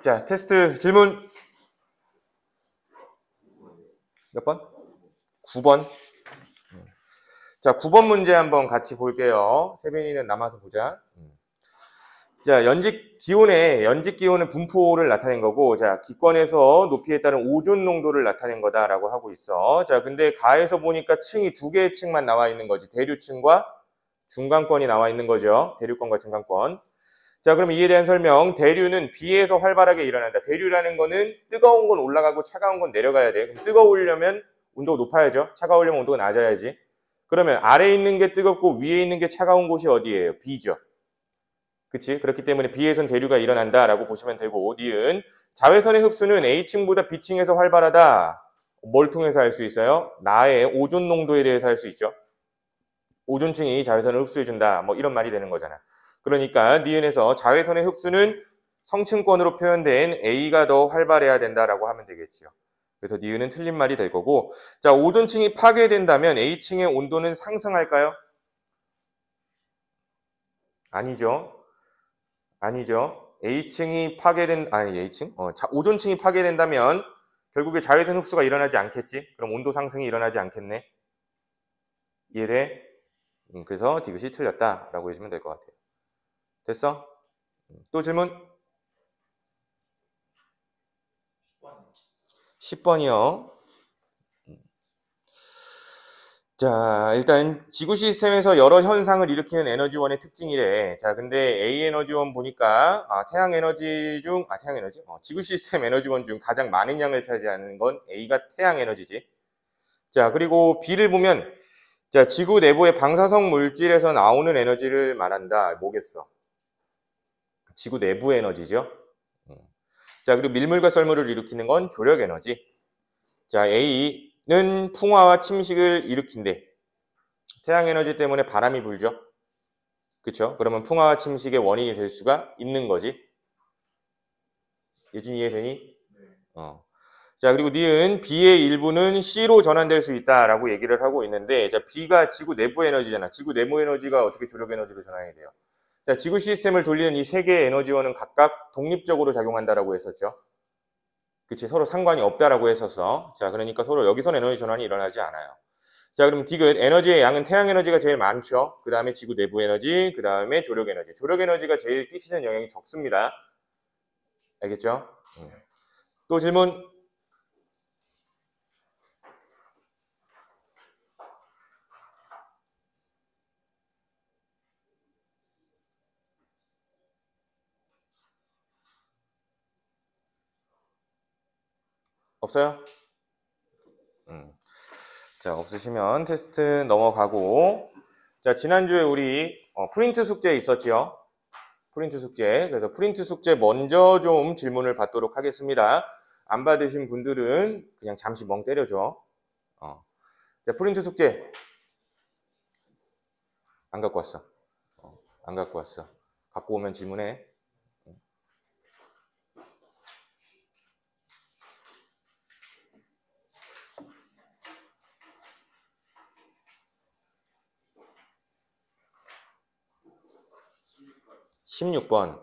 자, 테스트 질문. 몇 번? 9번. 자, 9번 문제 한번 같이 볼게요. 세빈이는 남아서 보자. 자, 연직 기온은 분포를 나타낸 거고, 자, 기권에서 높이에 따른 오존 농도를 나타낸 거다라고 하고 있어. 자, 근데 가에서 보니까 층이 두 개의 층만 나와 있는 거지. 대류층과 중간권이 나와 있는 거죠. 대류권과 중간권. 자, 그럼 이에 대한 설명. 대류는 비에서 활발하게 일어난다. 대류라는 거는 뜨거운 건 올라가고 차가운 건 내려가야 돼. 그럼 뜨거우려면 온도가 높아야죠. 차가우려면 온도가 낮아야지. 그러면 아래에 있는 게 뜨겁고 위에 있는 게 차가운 곳이 어디예요? B죠. 그치? 그렇기 때문에 B에선 대류가 일어난다라고 보시면 되고, 니은 자외선의 흡수는 A층보다 B층에서 활발하다. 뭘 통해서 할 수 있어요? 나의 오존 농도에 대해서 할 수 있죠. 오존층이 자외선을 흡수해준다. 뭐 이런 말이 되는 거잖아. 그러니까 니은에서 자외선의 흡수는 성층권으로 표현된 A가 더 활발해야 된다라고 하면 되겠지요. 그래서 니은은 틀린 말이 될 거고, 자, 오존층이 파괴된다면 A층의 온도는 상승할까요? 아니죠. 아니죠. A층이 A층? 오존층이 파괴된다면 결국에 자외선 흡수가 일어나지 않겠지? 그럼 온도 상승이 일어나지 않겠네? 이해돼? 그래서 디귿이 틀렸다라고 해주면 될 것 같아요. 됐어? 또 질문? 10번이요. 자, 일단 지구 시스템에서 여러 현상을 일으키는 에너지원의 특징이래. 자, 근데 A 에너지원 보니까 지구 시스템 에너지원 중 가장 많은 양을 차지하는 건 A가 태양 에너지지. 자, 그리고 B를 보면 자, 지구 내부의 방사성 물질에서 나오는 에너지를 말한다. 뭐겠어? 지구 내부 에너지죠. 자, 그리고 밀물과 썰물을 일으키는 건 조력 에너지. 자, A는 풍화와 침식을 일으킨대. 태양 에너지 때문에 바람이 불죠. 그쵸? 그러면 풍화와 침식의 원인이 될 수가 있는 거지. 예준이 이해되니? 자, 그리고 니은 B의 일부는 C로 전환될 수 있다라고 얘기를 하고 있는데, 자, B가 지구 내부 에너지잖아. 지구 내부 에너지가 어떻게 조력 에너지로 전환이 돼요? 자, 지구 시스템을 돌리는 이 세 개의 에너지원은 각각 독립적으로 작용한다라고 했었죠. 그치? 서로 상관이 없다라고 했었어. 자, 그러니까 서로 여기선 에너지 전환이 일어나지 않아요. 자, 그럼 디귿 에너지의 양은 태양 에너지가 제일 많죠. 그 다음에 지구 내부 에너지, 그 다음에 조력 에너지. 조력 에너지가 제일 끼치는 영향이 적습니다. 알겠죠? 또 질문? 없어요? 자, 없으시면 테스트 넘어가고. 자, 지난주에 우리 프린트 숙제 있었죠? 프린트 숙제. 그래서 프린트 숙제 먼저 좀 질문을 받도록 하겠습니다. 안 받으신 분들은 그냥 잠시 멍 때려줘. 자, 프린트 숙제. 안 갖고 왔어. 안 갖고 왔어. 갖고 오면 질문해. 16번.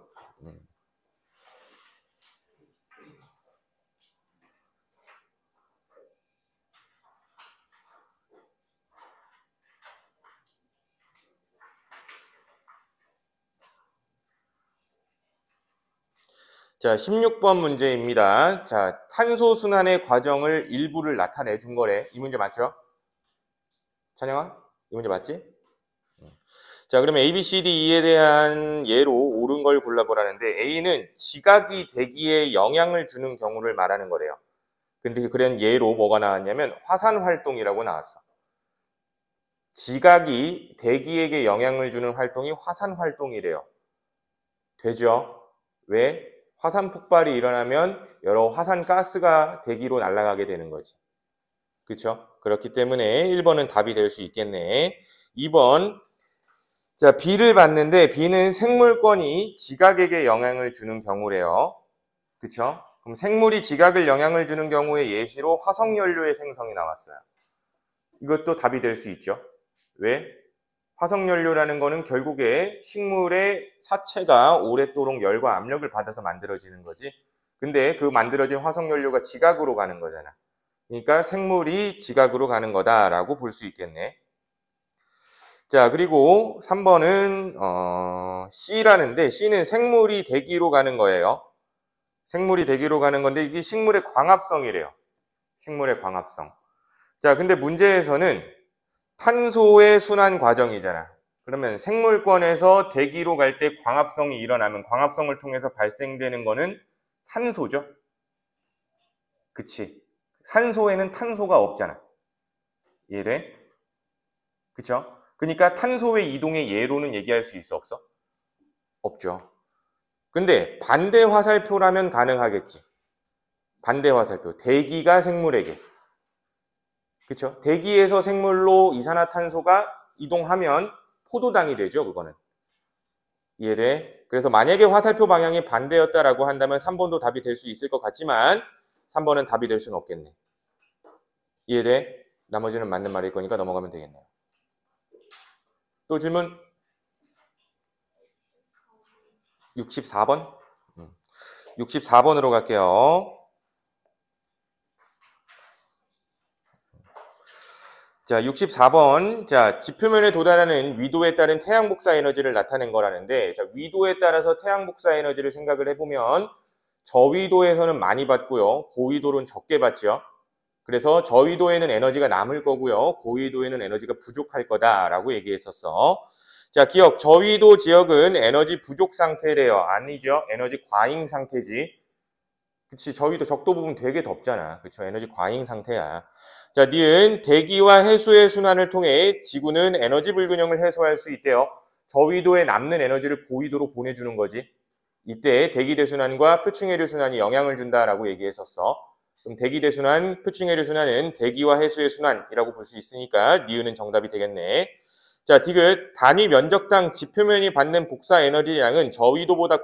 자, 16번 문제입니다. 자, 탄소 순환의 과정을 일부를 나타내 준 거래. 이 문제 맞죠? 찬영아? 이 문제 맞지? 자, 그러면 A, B, C, D, E에 대한 예로 옳은 걸 골라보라는데 A는 지각이 대기에 영향을 주는 경우를 말하는 거래요. 근데 그런 예로 뭐가 나왔냐면 화산 활동이라고 나왔어. 지각이 대기에게 영향을 주는 활동이 화산 활동이래요. 되죠? 왜? 화산 폭발이 일어나면 여러 화산 가스가 대기로 날아가게 되는 거지. 그렇죠? 그렇기 때문에 1번은 답이 될 수 있겠네. 2번. 자, B를 봤는데 B는 생물권이 지각에게 영향을 주는 경우래요. 그렇죠? 그럼 생물이 지각을 영향을 주는 경우의 예시로 화석연료의 생성이 나왔어요. 이것도 답이 될 수 있죠. 왜? 화석연료라는 거는 결국에 식물의 사체가 오랫도록 열과 압력을 받아서 만들어지는 거지. 근데 그 만들어진 화석연료가 지각으로 가는 거잖아. 그러니까 생물이 지각으로 가는 거다라고 볼 수 있겠네. 자, 그리고 3번은 C라는데 C는 생물이 대기로 가는 거예요. 생물이 대기로 가는 건데 이게 식물의 광합성이래요. 식물의 광합성. 자, 근데 문제에서는 탄소의 순환 과정이잖아. 그러면 생물권에서 대기로 갈 때 광합성이 일어나면 광합성을 통해서 발생되는 거는 산소죠. 그치? 산소에는 탄소가 없잖아. 이해돼? 그쵸? 그러니까 탄소의 이동의 예로는 얘기할 수 있어, 없어? 없죠. 근데 반대 화살표라면 가능하겠지. 반대 화살표. 대기가 생물에게. 그쵸? 대기에서 생물로 이산화탄소가 이동하면 포도당이 되죠, 그거는. 이해돼? 그래서 만약에 화살표 방향이 반대였다라고 한다면 3번도 답이 될 수 있을 것 같지만 3번은 답이 될 수는 없겠네. 이해돼? 나머지는 맞는 말일 거니까 넘어가면 되겠네요. 또 질문? 64번? 64번으로 갈게요. 자, 64번. 자, 지표면에 도달하는 위도에 따른 태양 복사 에너지를 나타낸 거라는데, 자, 위도에 따라서 태양 복사 에너지를 생각을 해보면, 저위도에서는 많이 받고요. 고위도는 적게 받죠. 그래서 저위도에는 에너지가 남을 거고요. 고위도에는 에너지가 부족할 거다라고 얘기했었어. 자, 기억. 저위도 지역은 에너지 부족 상태래요. 아니죠. 에너지 과잉 상태지. 그치, 저위도 적도 부분 되게 덥잖아. 그쵸, 에너지 과잉 상태야. 자, 니은 대기와 해수의 순환을 통해 지구는 에너지 불균형을 해소할 수 있대요. 저위도에 남는 에너지를 고위도로 보내주는 거지. 이때 대기대순환과 표층해류순환이 영향을 준다라고 얘기했었어. 그럼 대기대순환, 표층해류순환은 대기와 해수의 순환이라고 볼 수 있으니까 니은은 정답이 되겠네. 자, 디귿 단위 면적당 지표면이 받는 복사 에너지량은 저위도보다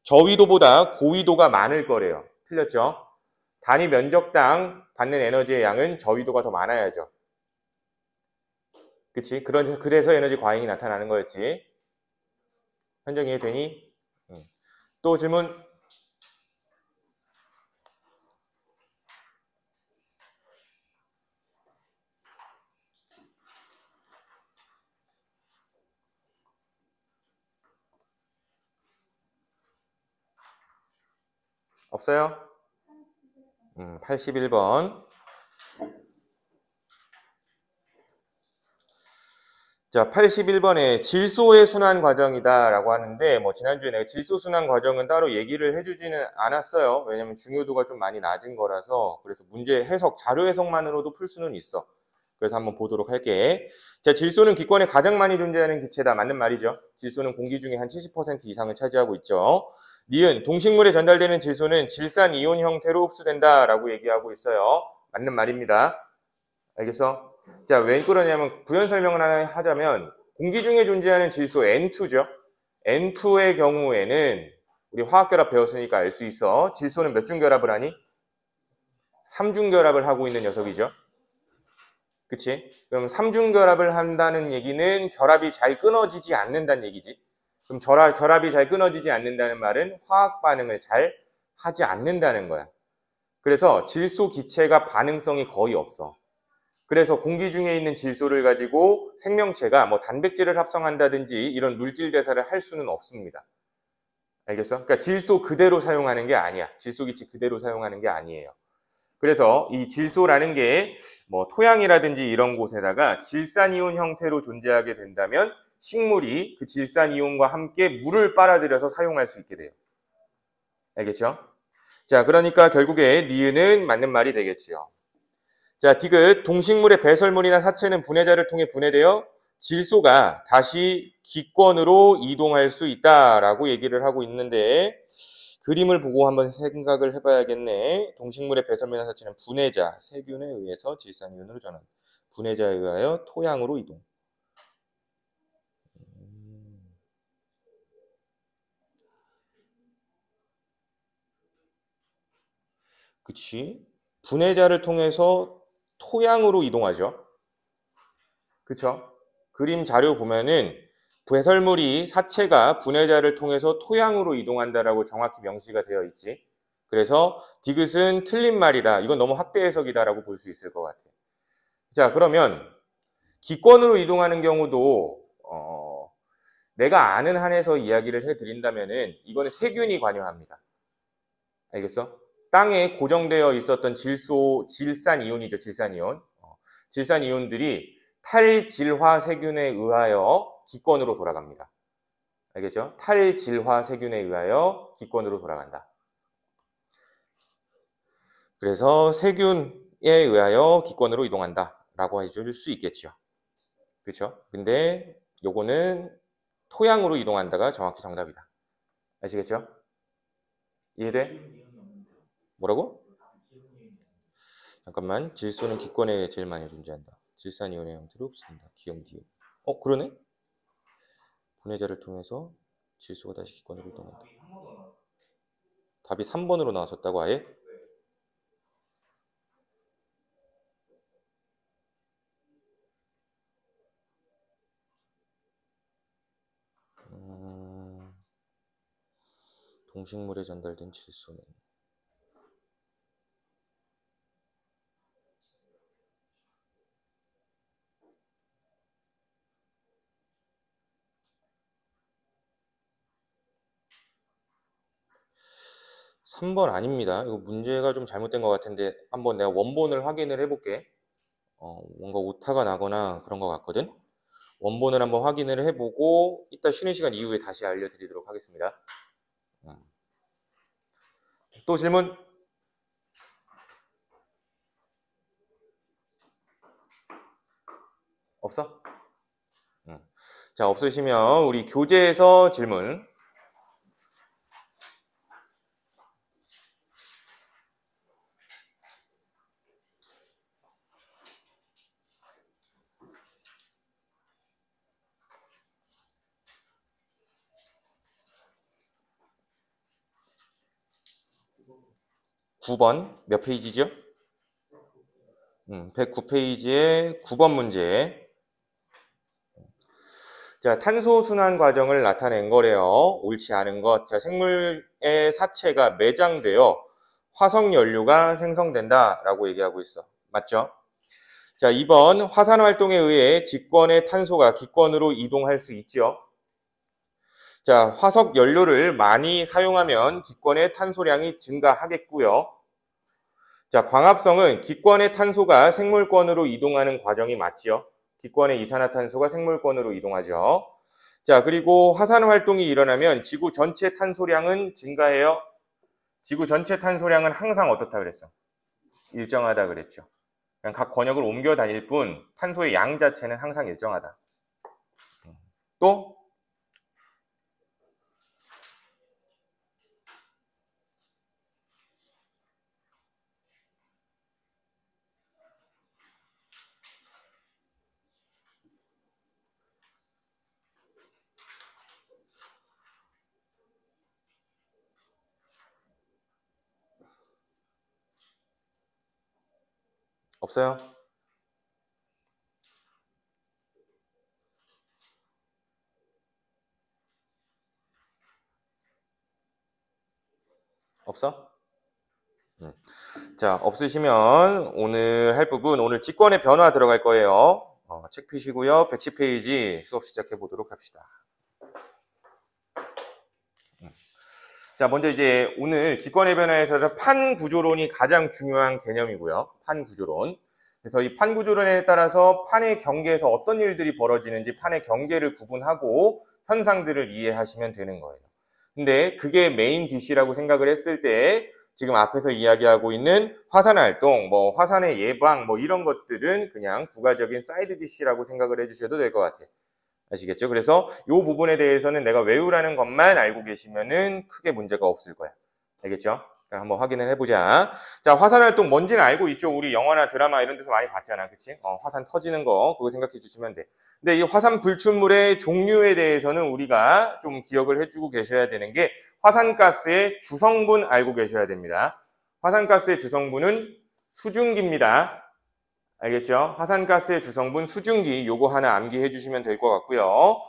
저위도보다 고위도가 많을 거래요. 틀렸죠? 단위 면적당 받는 에너지의 양은 저위도가 더 많아야죠. 그치? 그래서 에너지 과잉이 나타나는 거였지. 현정 이해되니? 또 질문? 없어요? 81번. 자, 81번에 질소의 순환 과정이다라고 하는데, 뭐, 지난주에 내가 질소 순환 과정은 따로 얘기를 해주지는 않았어요. 왜냐면 중요도가 좀 많이 낮은 거라서. 그래서 문제 해석, 자료 해석만으로도 풀 수는 있어. 그래서 한번 보도록 할게. 자, 질소는 기권에 가장 많이 존재하는 기체다. 맞는 말이죠. 질소는 공기 중에 한 70% 이상을 차지하고 있죠. 니은, 동식물에 전달되는 질소는 질산 이온 형태로 흡수된다라고 얘기하고 있어요. 맞는 말입니다. 알겠어? 자, 왜 그러냐면 부연 설명을 하나 하자면 공기 중에 존재하는 질소 N2죠. N2의 경우에는 우리 화학결합 배웠으니까 알 수 있어. 질소는 몇 중 결합을 하니? 3중 결합을 하고 있는 녀석이죠. 그치? 그럼 3중 결합을 한다는 얘기는 결합이 잘 끊어지지 않는다는 얘기지. 그럼 결합이 잘 끊어지지 않는다는 말은 화학 반응을 잘 하지 않는다는 거야. 그래서 질소 기체가 반응성이 거의 없어. 그래서 공기 중에 있는 질소를 가지고 생명체가 뭐 단백질을 합성한다든지 이런 물질 대사를 할 수는 없습니다. 알겠어? 그러니까 질소 그대로 사용하는 게 아니야. 질소 기체 그대로 사용하는 게 아니에요. 그래서 이 질소라는 게 뭐 토양이라든지 이런 곳에다가 질산이온 형태로 존재하게 된다면 식물이 그 질산이온과 함께 물을 빨아들여서 사용할 수 있게 돼요. 알겠죠? 자, 그러니까 결국에 니은은 맞는 말이 되겠죠. 자, 디귿 동식물의 배설물이나 사체는 분해자를 통해 분해되어 질소가 다시 기권으로 이동할 수 있다라고 얘기를 하고 있는데 그림을 보고 한번 생각을 해봐야겠네. 동식물의 배설물이나 사체는 분해자, 세균에 의해서 질산이온으로 전환. 분해자에 의하여 토양으로 이동. 그치? 분해자를 통해서 토양으로 이동하죠. 그쵸? 그림 자료 보면은 배설물이 사체가 분해자를 통해서 토양으로 이동한다라고 정확히 명시가 되어 있지. 그래서 디귿은 틀린 말이라 이건 너무 확대 해석이다라고 볼 수 있을 것 같아. 자, 그러면 기권으로 이동하는 경우도 내가 아는 한에서 이야기를 해드린다면은 이거는 세균이 관여합니다. 알겠어? 땅에 고정되어 있었던 질산이온이죠. 질산이온. 질산이온들이 탈질화 세균에 의하여 기권으로 돌아갑니다. 알겠죠? 탈질화 세균에 의하여 기권으로 돌아간다. 그래서 세균에 의하여 기권으로 이동한다 라고 해줄 수 있겠죠. 그렇죠? 근데 요거는 토양으로 이동한다가 정확히 정답이다. 아시겠죠? 이해돼? 뭐라고? 잠깐만. 질소는 기권에 제일 많이 존재한다. 질산이온의 형태로 없습니다. 기염 디귿. 그러네? 분해자를 통해서 질소가 다시 기권으로 이동한다. 답이 3번으로 나왔었다고 아예? 동식물에 전달된 질소는 3번 아닙니다. 이거 문제가 좀 잘못된 것 같은데 한번 내가 원본을 확인을 해볼게. 뭔가 오타가 나거나 그런 것 같거든. 원본을 한번 확인을 해보고 이따 쉬는 시간 이후에 다시 알려드리도록 하겠습니다. 또 질문? 없어? 자, 없으시면 우리 교재에서 질문. (9번) 몇 페이지죠? 109페이지의 9번 문제. 자, 탄소 순환 과정을 나타낸 거래요. 옳지 않은 것. 자, 생물의 사체가 매장되어 화석 연료가 생성된다라고 얘기하고 있어. 맞죠? 자, 2번 화산 활동에 의해 직권의 탄소가 기권으로 이동할 수 있죠. 자, 화석 연료를 많이 사용하면 기권의 탄소량이 증가하겠고요. 자, 광합성은 기권의 탄소가 생물권으로 이동하는 과정이 맞죠. 기권의 이산화탄소가 생물권으로 이동하죠. 자, 그리고 화산 활동이 일어나면 지구 전체 탄소량은 증가해요. 지구 전체 탄소량은 항상 어떻다 그랬어? 일정하다 그랬죠. 그냥 각 권역을 옮겨 다닐 뿐 탄소의 양 자체는 항상 일정하다. 또? 없어요? 없어? 자, 없으시면 오늘 할 부분, 오늘 직권의 변화 들어갈 거예요. 책 펴시고요. 110페이지 수업 시작해 보도록 합시다. 자, 먼저 이제 오늘 직권의 변화에서 판 구조론이 가장 중요한 개념이고요. 판 구조론. 그래서 이 판 구조론에 따라서 판의 경계에서 어떤 일들이 벌어지는지 판의 경계를 구분하고 현상들을 이해하시면 되는 거예요. 근데 그게 메인 DC라고 생각을 했을 때 지금 앞에서 이야기하고 있는 화산 활동, 뭐 화산의 예방, 뭐 이런 것들은 그냥 부가적인 사이드 DC라고 생각을 해주셔도 될 것 같아요. 아시겠죠? 그래서 이 부분에 대해서는 내가 외우라는 것만 알고 계시면은 크게 문제가 없을 거야. 알겠죠? 한번 확인을 해보자. 자, 화산 활동 뭔지는 알고 있죠? 우리 영화나 드라마 이런 데서 많이 봤잖아. 그치? 화산 터지는 거, 그거 생각해 주시면 돼. 근데 이 화산 불출물의 종류에 대해서는 우리가 좀 기억을 해주고 계셔야 되는 게 화산가스의 주성분 알고 계셔야 됩니다. 화산가스의 주성분은 수증기입니다. 알겠죠? 화산가스의 주성분 수증기 요거 하나 암기해 주시면 될 것 같고요.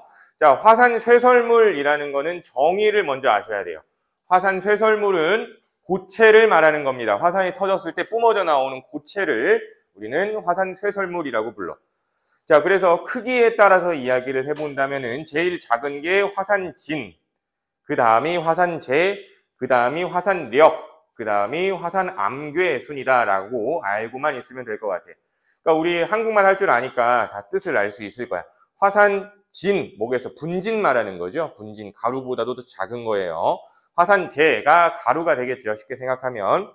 자, 화산 쇠설물이라는 거는 정의를 먼저 아셔야 돼요. 화산 쇠설물은 고체를 말하는 겁니다. 화산이 터졌을 때 뿜어져 나오는 고체를 우리는 화산 쇠설물이라고 불러. 자, 그래서 크기에 따라서 이야기를 해본다면은 제일 작은 게 화산진, 그 다음이 화산재, 그 다음이 화산력, 그 다음이 화산암괴 순이다라고 알고만 있으면 될 것 같아요. 그러니까 우리 한국말 할 줄 아니까 다 뜻을 알 수 있을 거야. 화산진, 목에서 분진 말하는 거죠. 분진, 가루보다도 더 작은 거예요. 화산재가 가루가 되겠죠. 쉽게 생각하면.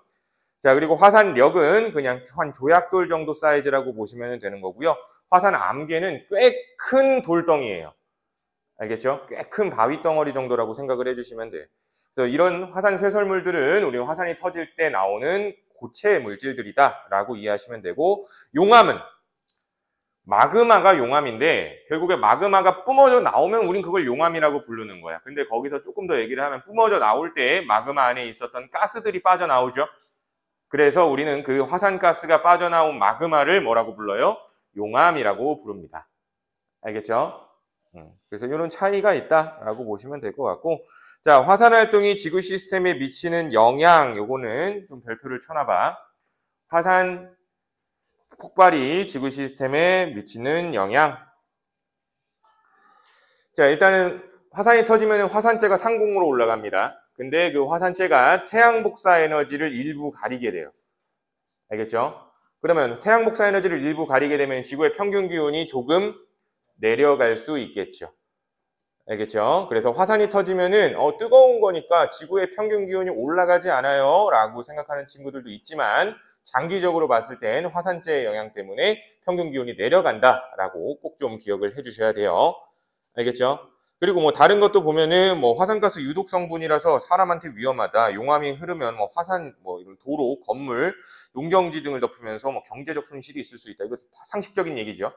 자, 그리고 화산력은 그냥 한 조약돌 정도 사이즈라고 보시면 되는 거고요. 화산암괴는 꽤 큰 돌덩이에요. 알겠죠? 꽤 큰 바위 덩어리 정도라고 생각을 해주시면 돼요. 그래서 이런 화산 쇠설물들은 우리 화산이 터질 때 나오는 고체 물질들이다라고 이해하시면 되고, 용암은 마그마가 용암인데 결국에 마그마가 뿜어져 나오면 우린 그걸 용암이라고 부르는 거야. 근데 거기서 조금 더 얘기를 하면 뿜어져 나올 때 마그마 안에 있었던 가스들이 빠져나오죠. 그래서 우리는 그 화산가스가 빠져나온 마그마를 뭐라고 불러요? 용암이라고 부릅니다. 알겠죠? 그래서 이런 차이가 있다라고 보시면 될 것 같고, 자, 화산활동이 지구 시스템에 미치는 영향, 요거는 좀 별표를 쳐놔봐. 화산 폭발이 지구 시스템에 미치는 영향. 자, 일단은 화산이 터지면 화산재가 상공으로 올라갑니다. 근데 그 화산재가 태양 복사 에너지를 일부 가리게 돼요. 알겠죠? 그러면 태양 복사 에너지를 일부 가리게 되면 지구의 평균 기온이 조금 내려갈 수 있겠죠. 알겠죠? 그래서 화산이 터지면은 뜨거운 거니까 지구의 평균 기온이 올라가지 않아요 라고 생각하는 친구들도 있지만, 장기적으로 봤을 땐 화산재의 영향 때문에 평균 기온이 내려간다 라고 꼭 좀 기억을 해 주셔야 돼요. 알겠죠? 그리고 뭐 다른 것도 보면은 뭐 화산가스 유독 성분이라서 사람한테 위험하다, 용암이 흐르면 뭐 화산, 뭐 이런 도로, 건물, 농경지 등을 덮으면서 뭐 경제적 손실이 있을 수 있다. 이거 다 상식적인 얘기죠.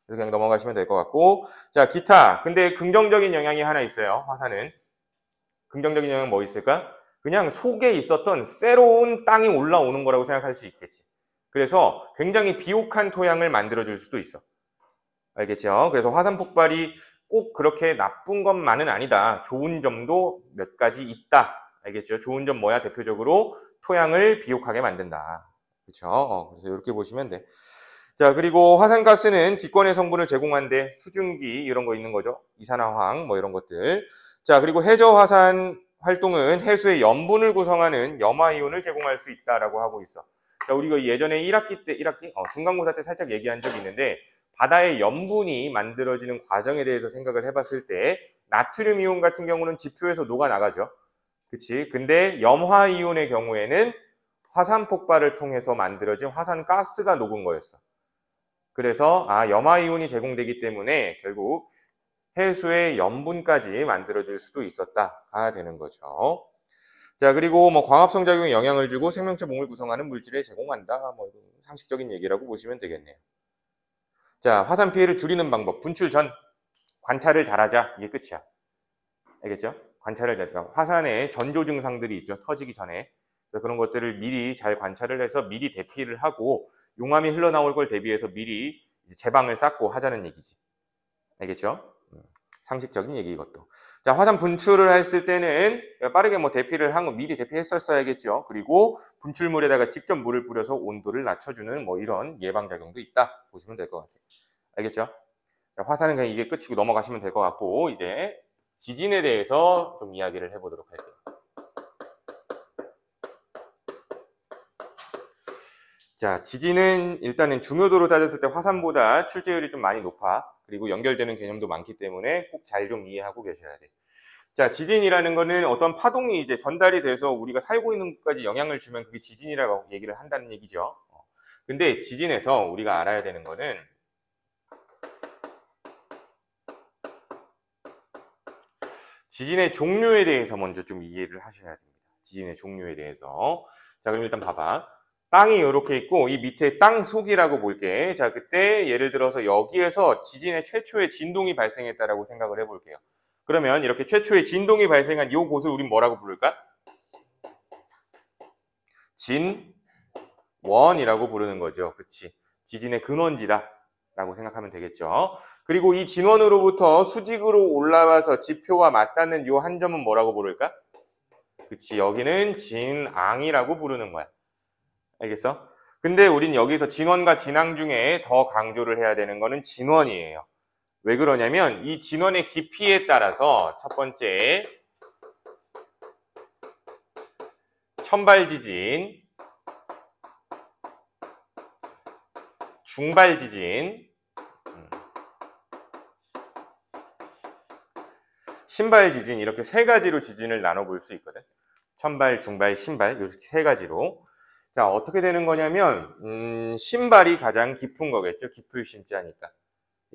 그래서 그냥 넘어가시면 될 것 같고, 자, 기타. 근데 긍정적인 영향이 하나 있어요. 화산은. 긍정적인 영향은 뭐 있을까? 그냥 속에 있었던 새로운 땅이 올라오는 거라고 생각할 수 있겠지. 그래서 굉장히 비옥한 토양을 만들어줄 수도 있어. 알겠죠? 그래서 화산 폭발이 꼭 그렇게 나쁜 것만은 아니다. 좋은 점도 몇 가지 있다. 알겠죠? 좋은 점 뭐야? 대표적으로 토양을 비옥하게 만든다. 그렇죠? 그래서 이렇게 보시면 돼. 자, 그리고 화산가스는 기권의 성분을 제공한데 수증기 이런 거 있는 거죠. 이산화황 뭐 이런 것들. 자, 그리고 해저 화산 활동은 해수의 염분을 구성하는 염화이온을 제공할 수 있다라고 하고 있어. 자, 우리가 예전에 1학기 때, 중간고사 때 살짝 얘기한 적이 있는데, 바다의 염분이 만들어지는 과정에 대해서 생각을 해봤을 때 나트륨 이온 같은 경우는 지표에서 녹아나가죠. 그치? 근데 염화이온의 경우에는 화산 폭발을 통해서 만들어진 화산가스가 녹은 거였어. 그래서 염화이온이 제공되기 때문에 결국 해수의 염분까지 만들어질 수도 있었다가 되는 거죠. 자, 그리고 뭐 광합성 작용에 영향을 주고 생명체 몸을 구성하는 물질에 제공한다. 뭐 상식적인 얘기라고 보시면 되겠네요. 자, 화산 피해를 줄이는 방법. 분출 전 관찰을 잘하자. 이게 끝이야. 알겠죠? 관찰을 잘하자. 화산에 전조 증상들이 있죠. 터지기 전에. 그런 것들을 미리 잘 관찰을 해서 미리 대피를 하고 용암이 흘러나올 걸 대비해서 미리 이제 제방을 쌓고 하자는 얘기지. 알겠죠? 상식적인 얘기 이것도. 자, 화산 분출을 했을 때는 빠르게 뭐 대피를 한 거 미리 대피했었어야겠죠. 그리고 분출물에다가 직접 물을 뿌려서 온도를 낮춰주는 뭐 이런 예방작용도 있다 보시면 될 것 같아요. 알겠죠? 자, 화산은 그냥 이게 끝이고 넘어가시면 될 것 같고, 이제 지진에 대해서 좀 이야기를 해보도록 할게요. 자, 지진은 일단은 중요도로 따졌을 때 화산보다 출제율이 좀 많이 높아. 그리고 연결되는 개념도 많기 때문에 꼭 잘 좀 이해하고 계셔야 돼. 자, 지진이라는 거는 어떤 파동이 이제 전달이 돼서 우리가 살고 있는 곳까지 영향을 주면 그게 지진이라고 얘기를 한다는 얘기죠. 근데 지진에서 우리가 알아야 되는 거는 지진의 종류에 대해서 먼저 좀 이해를 하셔야 됩니다. 지진의 종류에 대해서. 자, 그럼 일단 봐봐. 땅이 이렇게 있고 이 밑에 땅 속이라고 볼게. 자, 그때 예를 들어서 여기에서 지진의 최초의 진동이 발생했다라고 생각을 해볼게요. 그러면 이렇게 최초의 진동이 발생한 이 곳을 우린 뭐라고 부를까? 진원이라고 부르는 거죠. 그렇지? 지진의 근원지다 라고 생각하면 되겠죠. 그리고 이 진원으로부터 수직으로 올라와서 지표와 맞닿는 이 한 점은 뭐라고 부를까? 그치, 여기는 진앙이라고 부르는 거야. 알겠어? 근데 우린 여기서 진원과 진앙 중에 더 강조를 해야 되는 거는 진원이에요. 왜 그러냐면 이 진원의 깊이에 따라서 첫 번째 천발지진, 중발지진, 신발지진 이렇게 세 가지로 지진을 나눠볼 수 있거든. 천발, 중발, 신발 이렇게 세 가지로. 자, 어떻게 되는 거냐면 신발이 가장 깊은 거겠죠. 깊을 심자니까.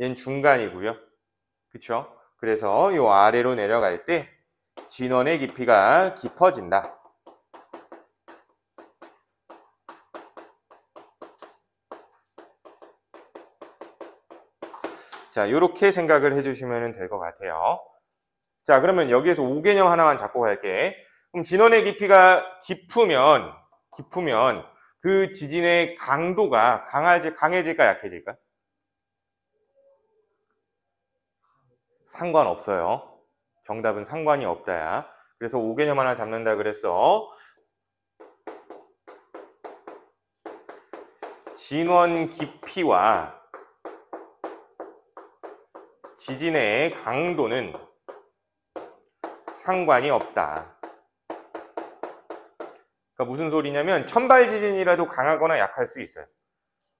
얘는 중간이고요. 그쵸? 그래서 이 아래로 내려갈 때 진원의 깊이가 깊어진다. 자, 이렇게 생각을 해주시면 될 것 같아요. 자, 그러면 여기에서 우개념 하나만 잡고 갈게. 그럼 진원의 깊이가 깊으면 그 지진의 강도가 강해질까 약해질까? 상관없어요. 정답은 상관이 없다야. 그래서 우개념 하나 잡는다 그랬어. 진원 깊이와 지진의 강도는 상관이 없다. 그러니까 무슨 소리냐면 천발 지진이라도 강하거나 약할 수 있어요.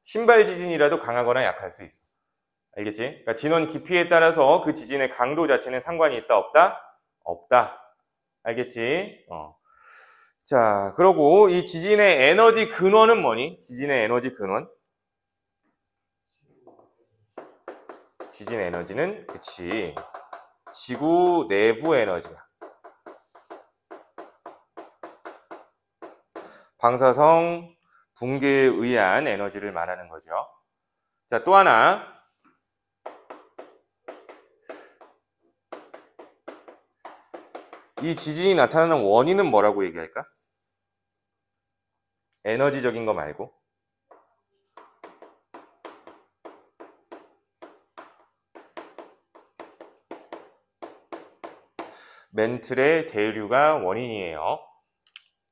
신발 지진이라도 강하거나 약할 수 있어. 알겠지? 그러니까 진원 깊이에 따라서 그 지진의 강도 자체는 상관이 있다 없다? 없다. 알겠지? 자, 그러고 이 지진의 에너지 근원은 뭐니? 지진의 에너지 근원? 지진의 에너지는 그치. 지구 내부 에너지야. 방사성 붕괴에 의한 에너지를 말하는 거죠. 자, 또 하나. 이 지진이 나타나는 원인은 뭐라고 얘기할까? 에너지적인 거 말고. 멘틀의 대류가 원인이에요.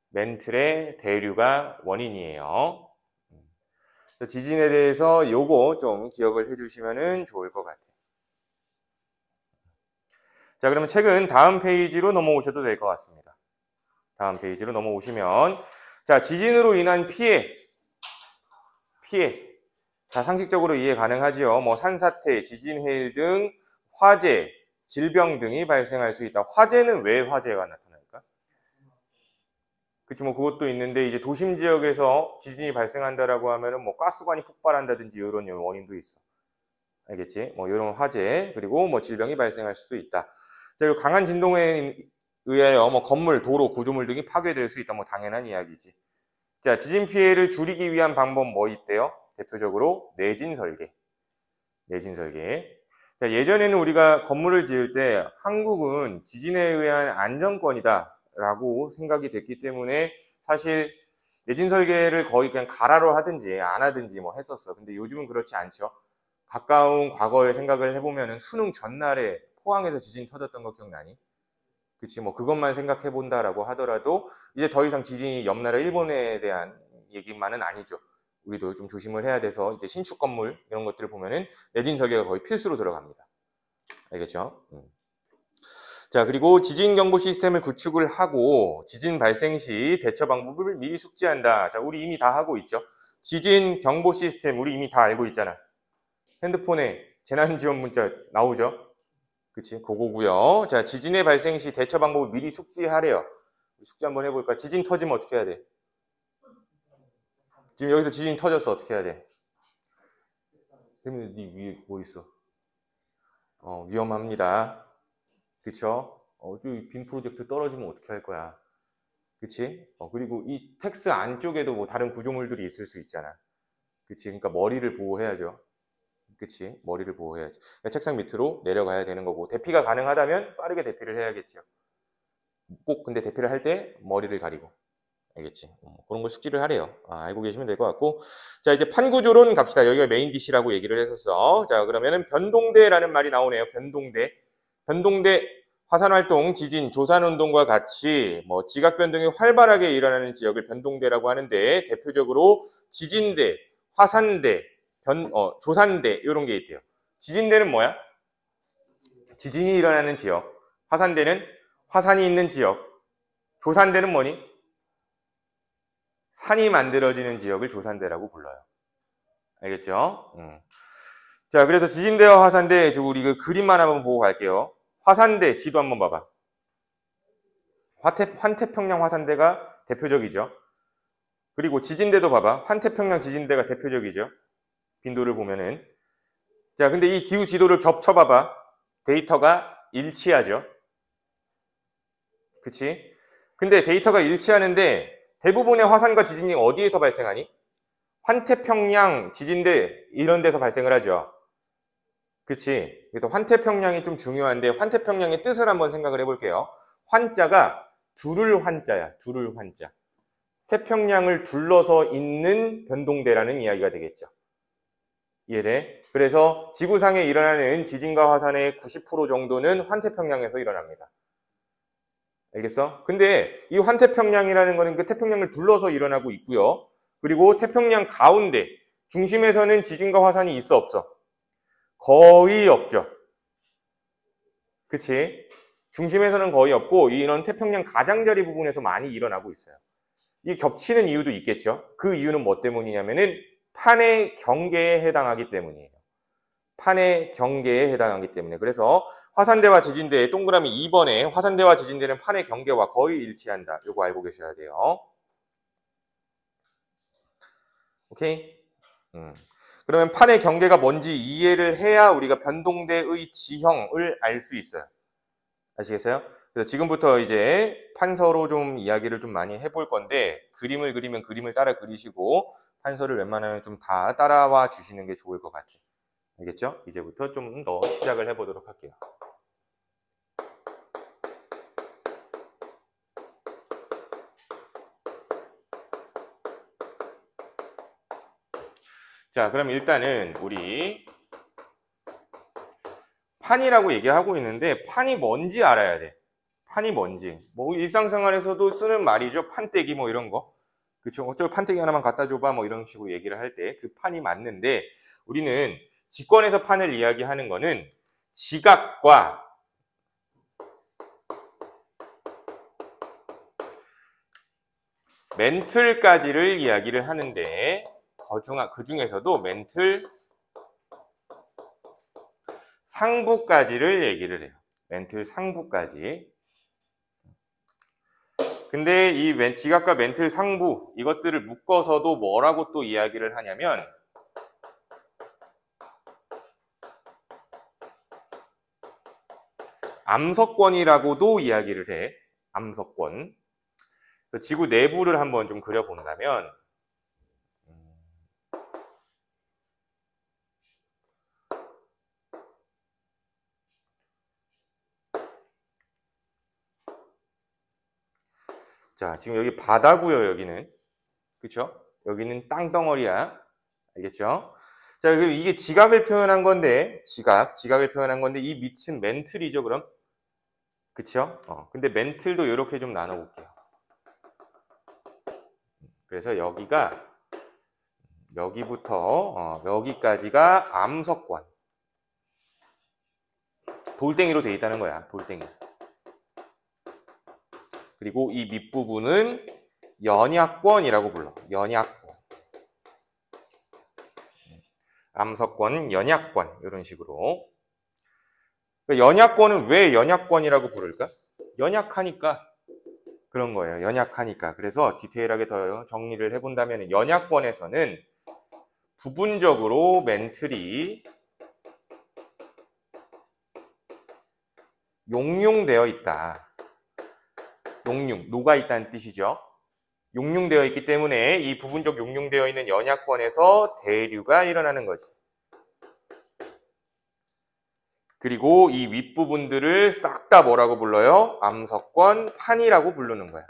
멘틀의 대류가 원인이에요. 지진에 대해서 요거 좀 기억을 해주시면 좋을 것 같아요. 자, 그러면 책은 다음 페이지로 넘어오셔도 될 것 같습니다. 다음 페이지로 넘어오시면 자, 지진으로 인한 피해. 자, 상식적으로 이해 가능하지요. 뭐 산사태, 지진 해일 등 화재, 질병 등이 발생할 수 있다. 화재는 왜 화재가 나타날까? 그치, 뭐 그것도 있는데 이제 도심 지역에서 지진이 발생한다라고 하면은 뭐 가스관이 폭발한다든지 이런 원인도 있어. 알겠지? 뭐 이런 화재 그리고 뭐 질병이 발생할 수도 있다. 자, 그리고 강한 진동에 의하여 뭐 건물, 도로, 구조물 등이 파괴될 수 있다. 뭐 당연한 이야기지. 자, 지진 피해를 줄이기 위한 방법 뭐 있대요? 대표적으로 내진 설계. 자, 예전에는 우리가 건물을 지을 때 한국은 지진에 의한 안정권이다 라고 생각이 됐기 때문에 사실 내진 설계를 거의 그냥 가라로 하든지 안 하든지 뭐 했었어. 근데 요즘은 그렇지 않죠. 가까운 과거에 생각을 해보면은 수능 전날에 포항에서 지진 터졌던 거 기억나니? 그치, 뭐 그것만 생각해 본다라고 하더라도 이제 더 이상 지진이 옆나라 일본에 대한 얘기만은 아니죠. 우리도 좀 조심을 해야 돼서 이제 신축 건물 이런 것들을 보면은 내진 설계가 거의 필수로 들어갑니다. 알겠죠? 자, 그리고 지진 경보 시스템을 구축을 하고 지진 발생 시 대처 방법을 미리 숙지한다. 자, 우리 이미 다 하고 있죠. 지진 경보 시스템 우리 이미 다 알고 있잖아. 핸드폰에 재난 지원 문자 나오죠. 그치, 그거고요. 자, 지진의 발생 시 대처 방법을 미리 숙지하래요. 숙지 한번 해볼까? 지진 터지면 어떻게 해야 돼? 지금 여기서 지진 터졌어. 어떻게 해야 돼? 그러면 네 위에 뭐 있어? 위험합니다. 그쵸? 빔 프로젝트 떨어지면 어떻게 할 거야? 그치? 그리고 이 텍스 안쪽에도 뭐 다른 구조물들이 있을 수 있잖아. 그치? 그러니까 머리를 보호해야죠. 그치? 머리를 보호해야지. 그러니까 책상 밑으로 내려가야 되는 거고, 대피가 가능하다면 빠르게 대피를 해야겠죠. 꼭 근데 대피를 할 때 머리를 가리고. 알겠지? 그런 걸 숙지를 하래요. 알고 계시면 될 것 같고. 자, 이제 판구조론 갑시다. 여기가 메인 DC라고 얘기를 했었어. 자, 그러면은 변동대라는 말이 나오네요. 변동대. 변동대, 화산활동, 지진, 조산운동과 같이 뭐 지각변동이 활발하게 일어나는 지역을 변동대라고 하는데, 대표적으로 지진대, 화산대, 조산대, 이런 게 있대요. 지진대는 뭐야? 지진이 일어나는 지역. 화산대는 화산이 있는 지역. 조산대는 뭐니? 산이 만들어지는 지역을 조산대라고 불러요. 알겠죠? 자, 그래서 지진대와 화산대, 우리 그 그림만 한번 보고 갈게요. 화산대, 지도 한번 봐봐. 환태평양 화산대가 대표적이죠. 그리고 지진대도 봐봐. 환태평양 지진대가 대표적이죠. 빈도를 보면은. 자, 근데 이 기후 지도를 겹쳐봐봐. 데이터가 일치하죠. 그치? 근데 데이터가 일치하는데 대부분의 화산과 지진이 어디에서 발생하니? 환태평양 지진대 이런 데서 발생을 하죠. 그치? 그래서 환태평양이 좀 중요한데 환태평양의 뜻을 한번 생각을 해볼게요. 환자가 두를 환자야. 두를 환자. 태평양을 둘러서 있는 변동대라는 이야기가 되겠죠. 이해돼? 그래서 지구상에 일어나는 지진과 화산의 90% 정도는 환태평양에서 일어납니다. 알겠어? 근데 이 환태평양이라는 거는 그 태평양을 둘러서 일어나고 있고요. 그리고 태평양 가운데 중심에서는 지진과 화산이 있어 없어? 거의 없죠. 그치? 중심에서는 거의 없고 이런 태평양 가장자리 부분에서 많이 일어나고 있어요. 이 겹치는 이유도 있겠죠. 그 이유는 뭐 때문이냐면은 판의 경계에 해당하기 때문이에요. 판의 경계에 해당하기 때문에. 그래서 화산대와 지진대의 동그라미 2번에 화산대와 지진대는 판의 경계와 거의 일치한다. 요거 알고 계셔야 돼요. 오케이? 그러면 판의 경계가 뭔지 이해를 해야 우리가 변동대의 지형을 알 수 있어요. 아시겠어요? 그래서 지금부터 이제 판서로 좀 이야기를 좀 많이 해볼 건데 그림을 그리면 그림을 따라 그리시고 판서를 웬만하면 좀 다 따라와 주시는 게 좋을 것 같아요. 알겠죠? 이제부터 좀 더 시작을 해보도록 할게요. 자, 그럼 일단은 우리 판이라고 얘기하고 있는데 판이 뭔지 알아야 돼. 판이 뭔지. 뭐 일상생활에서도 쓰는 말이죠. 판때기 뭐 이런 거. 그쵸? 어차피 판때기 하나만 갖다 줘봐 뭐 이런 식으로 얘기를 할 때 그 판이 맞는데 우리는 직권에서 판을 이야기하는 거는 지각과 멘틀까지를 이야기를 하는데 그 중에서도 멘틀 상부까지를 얘기를 해요. 멘틀 상부까지. 근데 이 지각과 멘틀 상부 이것들을 묶어서도 뭐라고 또 이야기를 하냐면 암석권이라고도 이야기를 해. 암석권. 지구 내부를 한번 좀 그려본다면 자, 지금 여기 바다고요, 여기는. 그쵸? 여기는 땅덩어리야. 알겠죠? 자, 이게 지각을 표현한 건데, 지각을 표현한 건데, 이 밑은 멘틀이죠, 그럼? 그쵸? 근데 멘틀도 이렇게 좀 나눠볼게요. 그래서 여기부터 여기까지가 암석권. 돌덩이로 돼 있다는 거야, 돌덩이. 그리고 이 밑부분은 연약권이라고 불러. 연약권. 암석권, 연약권 이런 식으로. 연약권은 왜 연약권이라고 부를까? 연약하니까 그런 거예요. 연약하니까. 그래서 디테일하게 더 정리를 해본다면 연약권에서는 부분적으로 멘틀이 용융되어 있다. 용융, 녹아있다는 뜻이죠. 용융되어 있기 때문에 이 부분적 용융되어 있는 연약권에서 대류가 일어나는 거지. 그리고 이 윗부분들을 싹 다 뭐라고 불러요? 암석권, 판이라고 부르는 거야.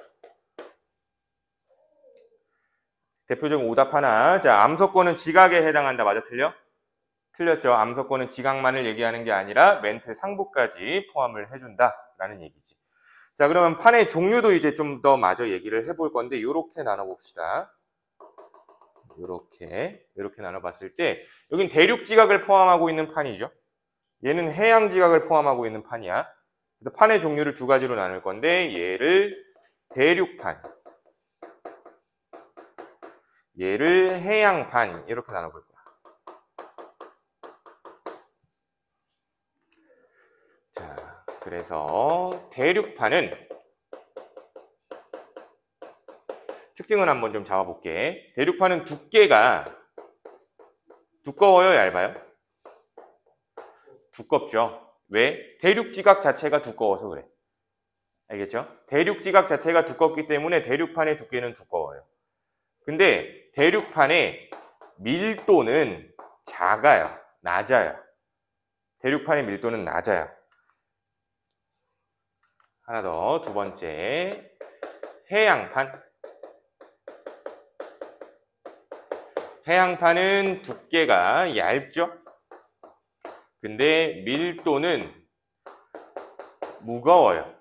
대표적인 오답 하나. 자, 암석권은 지각에 해당한다. 맞아, 틀려? 틀렸죠. 암석권은 지각만을 얘기하는 게 아니라 멘트 상부까지 포함을 해준다라는 얘기지. 자, 그러면 판의 종류도 이제 좀 더 마저 얘기를 해볼 건데 요렇게 나눠봅시다. 요렇게 나눠봤을 때 여긴 대륙 지각을 포함하고 있는 판이죠. 얘는 해양 지각을 포함하고 있는 판이야. 그래서 판의 종류를 두 가지로 나눌 건데 얘를 대륙판, 얘를 해양판 이렇게 나눠볼 거야. 자, 그래서 대륙판은 특징을 한번 좀 잡아볼게. 대륙판은 두께가 두꺼워요, 얇아요? 두껍죠. 왜? 대륙 지각 자체가 두꺼워서 그래. 알겠죠? 대륙 지각 자체가 두껍기 때문에 대륙판의 두께는 두꺼워요. 근데 대륙판의 밀도는 작아요. 낮아요. 대륙판의 밀도는 낮아요. 하나 더, 두 번째. 해양판. 해양판은 두께가 얇죠? 근데 밀도는 무거워요.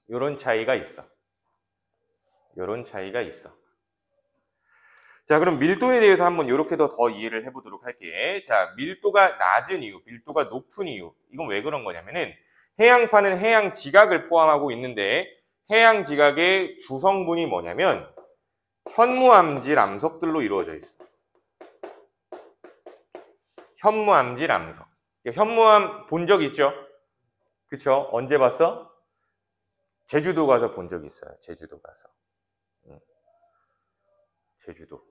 요런 차이가 있어. 요런 차이가 있어. 자, 그럼 밀도에 대해서 한번 이렇게 더 이해를 해보도록 할게. 자, 밀도가 낮은 이유, 밀도가 높은 이유. 이건 왜 그런 거냐면은 해양판은 해양 지각을 포함하고 있는데 해양 지각의 주성분이 뭐냐면 현무암질 암석들로 이루어져 있어. 현무암질 암석. 현무암 본 적 있죠? 그쵸? 언제 봤어? 제주도 가서 본 적 있어요. 제주도 가서. 제주도.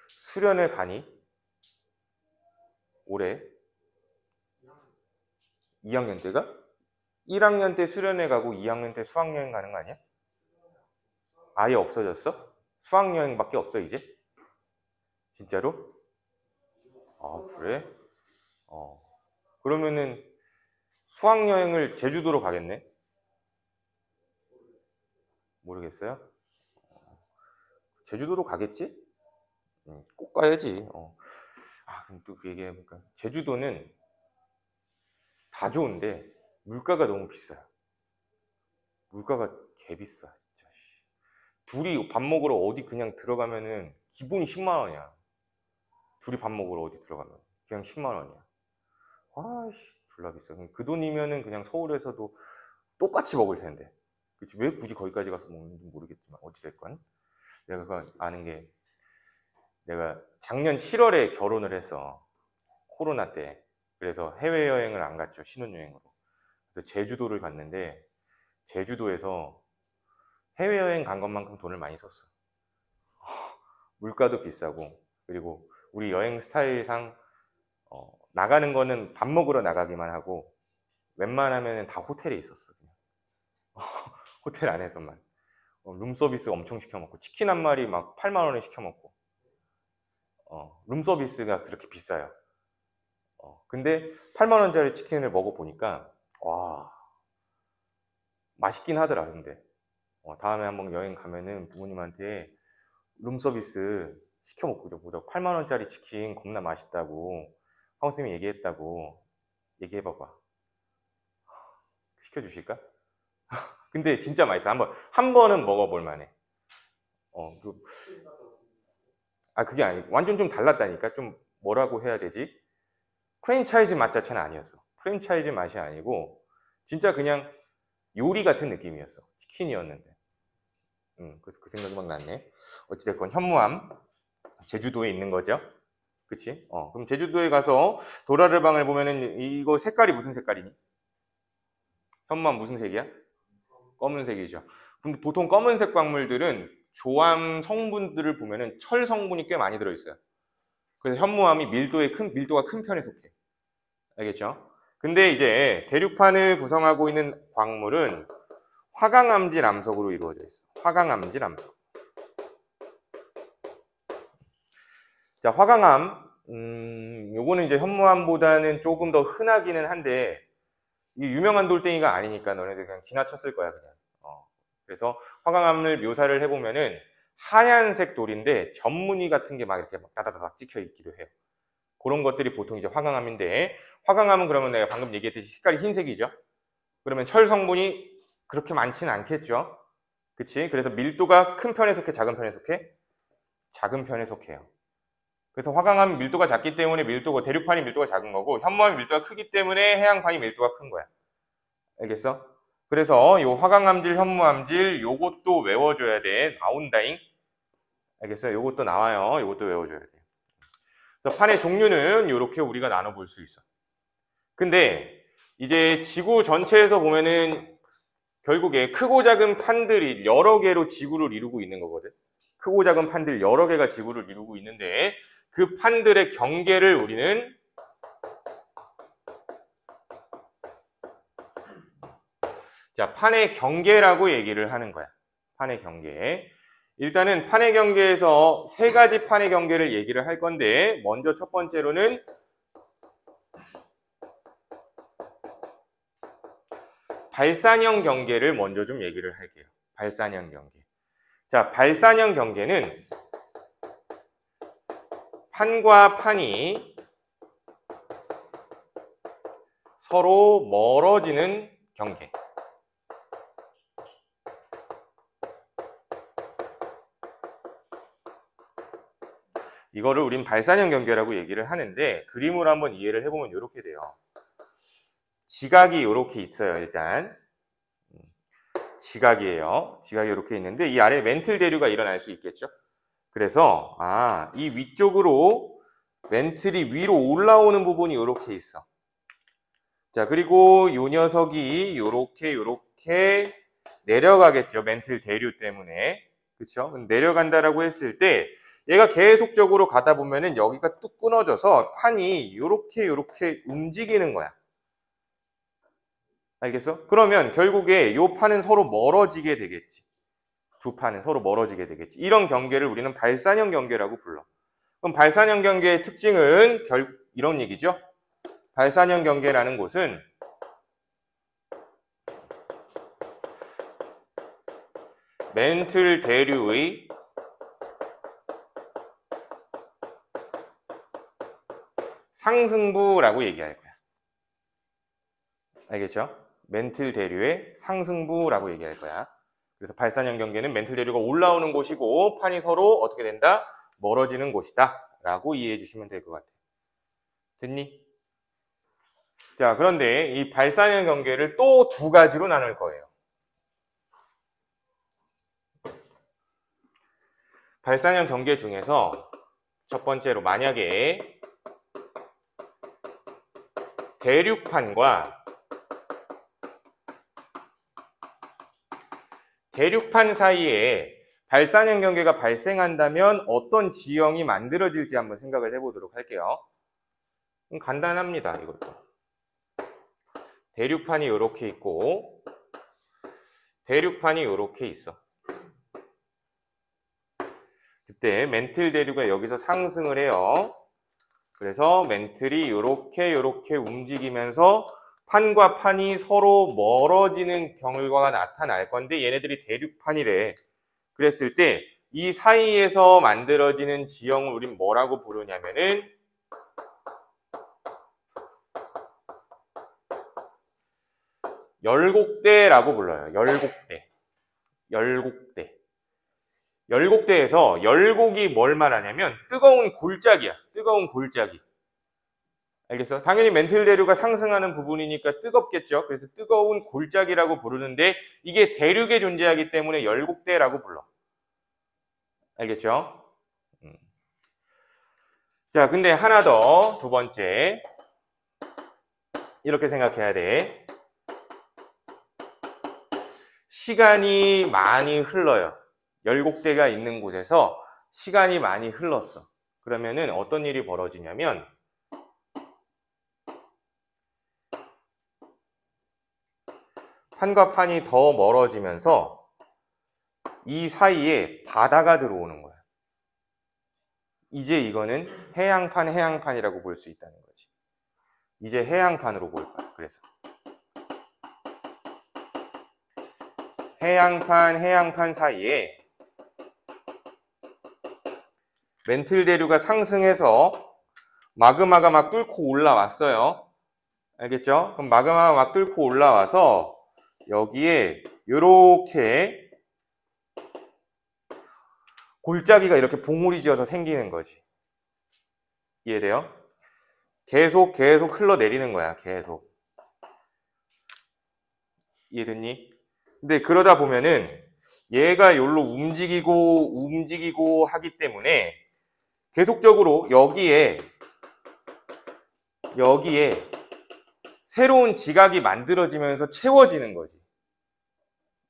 수련회 가니? 올해? 2학년 때가? 1학년 때 수련회 가고 2학년 때 수학여행 가는 거 아니야? 아예 없어졌어? 수학여행밖에 없어 이제? 진짜로? 아, 그래? 그러면은 수학여행을 제주도로 가겠네? 모르겠어요? 제주도로 가겠지? 꼭 가야지. 그럼 또 그 얘기해볼까? 제주도는 다 좋은데 물가가 너무 비싸요. 물가가 개 비싸 진짜. 둘이 밥 먹으러 어디 그냥 들어가면은 기본이 10만 원이야. 둘이 밥 먹으러 어디 들어가면 그냥 10만 원이야. 아씨, 졸라 비싸. 그 돈이면은 그냥 서울에서도 똑같이 먹을 텐데. 그치? 왜 굳이 거기까지 가서 먹는지 모르겠지만 어찌됐건 내가 그거 아는 게 내가 작년 7월에 결혼을 했어. 코로나 때. 그래서 해외여행을 안 갔죠. 신혼여행으로. 그래서 제주도를 갔는데 제주도에서 해외여행 간 것만큼 돈을 많이 썼어. 물가도 비싸고 그리고 우리 여행 스타일상 나가는 거는 밥 먹으러 나가기만 하고 웬만하면 다 호텔에 있었어. 그냥. 호텔 안에서만. 룸서비스 엄청 시켜먹고 치킨 한 마리 막 8만 원에 시켜먹고 룸서비스가 그렇게 비싸요. 근데 8만 원짜리 치킨을 먹어보니까 와 맛있긴 하더라. 근데 다음에 한번 여행 가면은 부모님한테 룸서비스 시켜먹고 보자. 8만 원짜리 치킨 겁나 맛있다고 황선생님이 얘기했다고 얘기해봐봐. 시켜주실까? 근데 진짜 맛있어. 한 번은 먹어볼 만해. 그게 아니고 완전 좀 달랐다니까. 좀 뭐라고 해야 되지? 프랜차이즈 맛 자체는 아니었어. 프랜차이즈 맛이 아니고 진짜 그냥 요리 같은 느낌이었어. 치킨이었는데. 그래서 그 생각이 막 났네. 어찌됐건 현무암 제주도에 있는 거죠. 그치? 그럼 제주도에 가서 도라르방을 보면은 이거 색깔이 무슨 색깔이니? 현무암 무슨 색이야? 검은색이죠. 근데 보통 검은색 광물들은 조암 성분들을 보면은 철 성분이 꽤 많이 들어있어요. 그래서 현무암이 밀도가 큰 편에 속해. 알겠죠? 근데 이제 대륙판을 구성하고 있는 광물은 화강암질 암석으로 이루어져 있어. 화강암질 암석. 자, 화강암. 요거는 이제 현무암보다는 조금 더 흔하기는 한데, 이 유명한 돌덩이가 아니니까 너네들 그냥 지나쳤을 거야, 그냥. 그래서 화강암을 묘사를 해보면은 하얀색 돌인데 전무늬 같은 게 막 이렇게 막 다다다닥 찍혀 있기도 해요. 그런 것들이 보통 이제 화강암인데, 화강암은 그러면 내가 방금 얘기했듯이 색깔이 흰색이죠. 그러면 철 성분이 그렇게 많지는 않겠죠. 그치? 그래서 밀도가 큰 편에 속해, 작은 편에 속해? 작은 편에 속해요. 그래서 화강암 밀도가 작기 때문에 대륙판이 밀도가 작은 거고, 현무암 밀도가 크기 때문에 해양판이 밀도가 큰 거야. 알겠어? 그래서 요 화강암질, 현무암질 요것도 외워줘야 돼. 나온다잉. 알겠어요? 요것도 나와요. 요것도 외워줘야 돼. 그래서 판의 종류는 이렇게 우리가 나눠볼 수 있어. 근데 이제 지구 전체에서 보면은 결국에 크고 작은 판들이 여러 개로 지구를 이루고 있는 거거든. 크고 작은 판들 여러 개가 지구를 이루고 있는데 그 판들의 경계를 우리는 자, 판의 경계라고 얘기를 하는 거야. 판의 경계. 일단은 판의 경계에서 세 가지 판의 경계를 얘기를 할 건데 먼저 첫 번째로는 발산형 경계를 먼저 좀 얘기를 할게요. 발산형 경계. 자, 발산형 경계는 판과 판이 서로 멀어지는 경계. 이거를 우린 발산형 경계라고 얘기를 하는데 그림으로 한번 이해를 해보면 이렇게 돼요. 지각이 이렇게 있어요. 일단 지각이에요. 지각이 이렇게 있는데 이 아래에 멘틀 대류가 일어날 수 있겠죠. 그래서 이 위쪽으로 멘틀이 위로 올라오는 부분이 이렇게 있어. 자, 그리고 이 녀석이 요렇게 내려가겠죠. 멘틀 대류 때문에. 그렇죠? 내려간다라고 했을 때 얘가 계속적으로 가다 보면은 여기가 뚝 끊어져서 판이 요렇게 움직이는 거야. 알겠어? 그러면 결국에 요 판은 서로 멀어지게 되겠지. 두 판은 서로 멀어지게 되겠지. 이런 경계를 우리는 발산형 경계라고 불러. 그럼 발산형 경계의 특징은 이런 얘기죠. 발산형 경계라는 곳은 멘틀 대류의 상승부라고 얘기할 거야. 알겠죠? 멘틀 대류의 상승부라고 얘기할 거야. 그래서 발산형 경계는 멘틀 대류가 올라오는 곳이고 판이 서로 어떻게 된다? 멀어지는 곳이다. 라고 이해해 주시면 될 것 같아. 됐니? 자, 그런데 이 발산형 경계를 또 두 가지로 나눌 거예요. 발산형 경계 중에서 첫 번째로 만약에 대륙판과 대륙판 사이에 발산형 경계가 발생한다면 어떤 지형이 만들어질지 한번 생각을 해보도록 할게요. 간단합니다. 이것도. 대륙판이 이렇게 있고 대륙판이 이렇게 있어. 그때 멘틀 대류가 여기서 상승을 해요. 그래서 멘틀이 이렇게 움직이면서 판과 판이 서로 멀어지는 결과가 나타날 건데 얘네들이 대륙판이래. 그랬을 때 이 사이에서 만들어지는 지형을 우린 뭐라고 부르냐면은 열곡대라고 불러요. 열곡대. 열곡대에서 열곡이 뭘 말하냐면 뜨거운 골짜기야. 뜨거운 골짜기. 알겠어? 당연히 멘틀 대류가 상승하는 부분이니까 뜨겁겠죠. 그래서 뜨거운 골짜기라고 부르는데 이게 대륙에 존재하기 때문에 열곡대라고 불러. 알겠죠? 자, 근데 하나 더, 두 번째. 이렇게 생각해야 돼. 시간이 많이 흘러요. 열곡대가 있는 곳에서 시간이 많이 흘렀어. 그러면은 어떤 일이 벌어지냐면 판과 판이 더 멀어지면서 이 사이에 바다가 들어오는 거야. 이제 이거는 해양판이라고 볼 수 있다는 거지. 이제 해양판으로 볼 거야. 그래서 해양판 사이에 멘틀 대류가 상승해서 마그마가 막 뚫고 올라왔어요. 알겠죠? 그럼 마그마가 막 뚫고 올라와서 여기에 요렇게 골짜기가 이렇게 봉우리 지어서 생기는 거지. 이해돼요? 계속 흘러내리는 거야. 계속. 이해됐니? 근데 그러다 보면은 얘가 여기로 움직이고 하기 때문에 계속적으로 여기에 새로운 지각이 만들어지면서 채워지는 거지.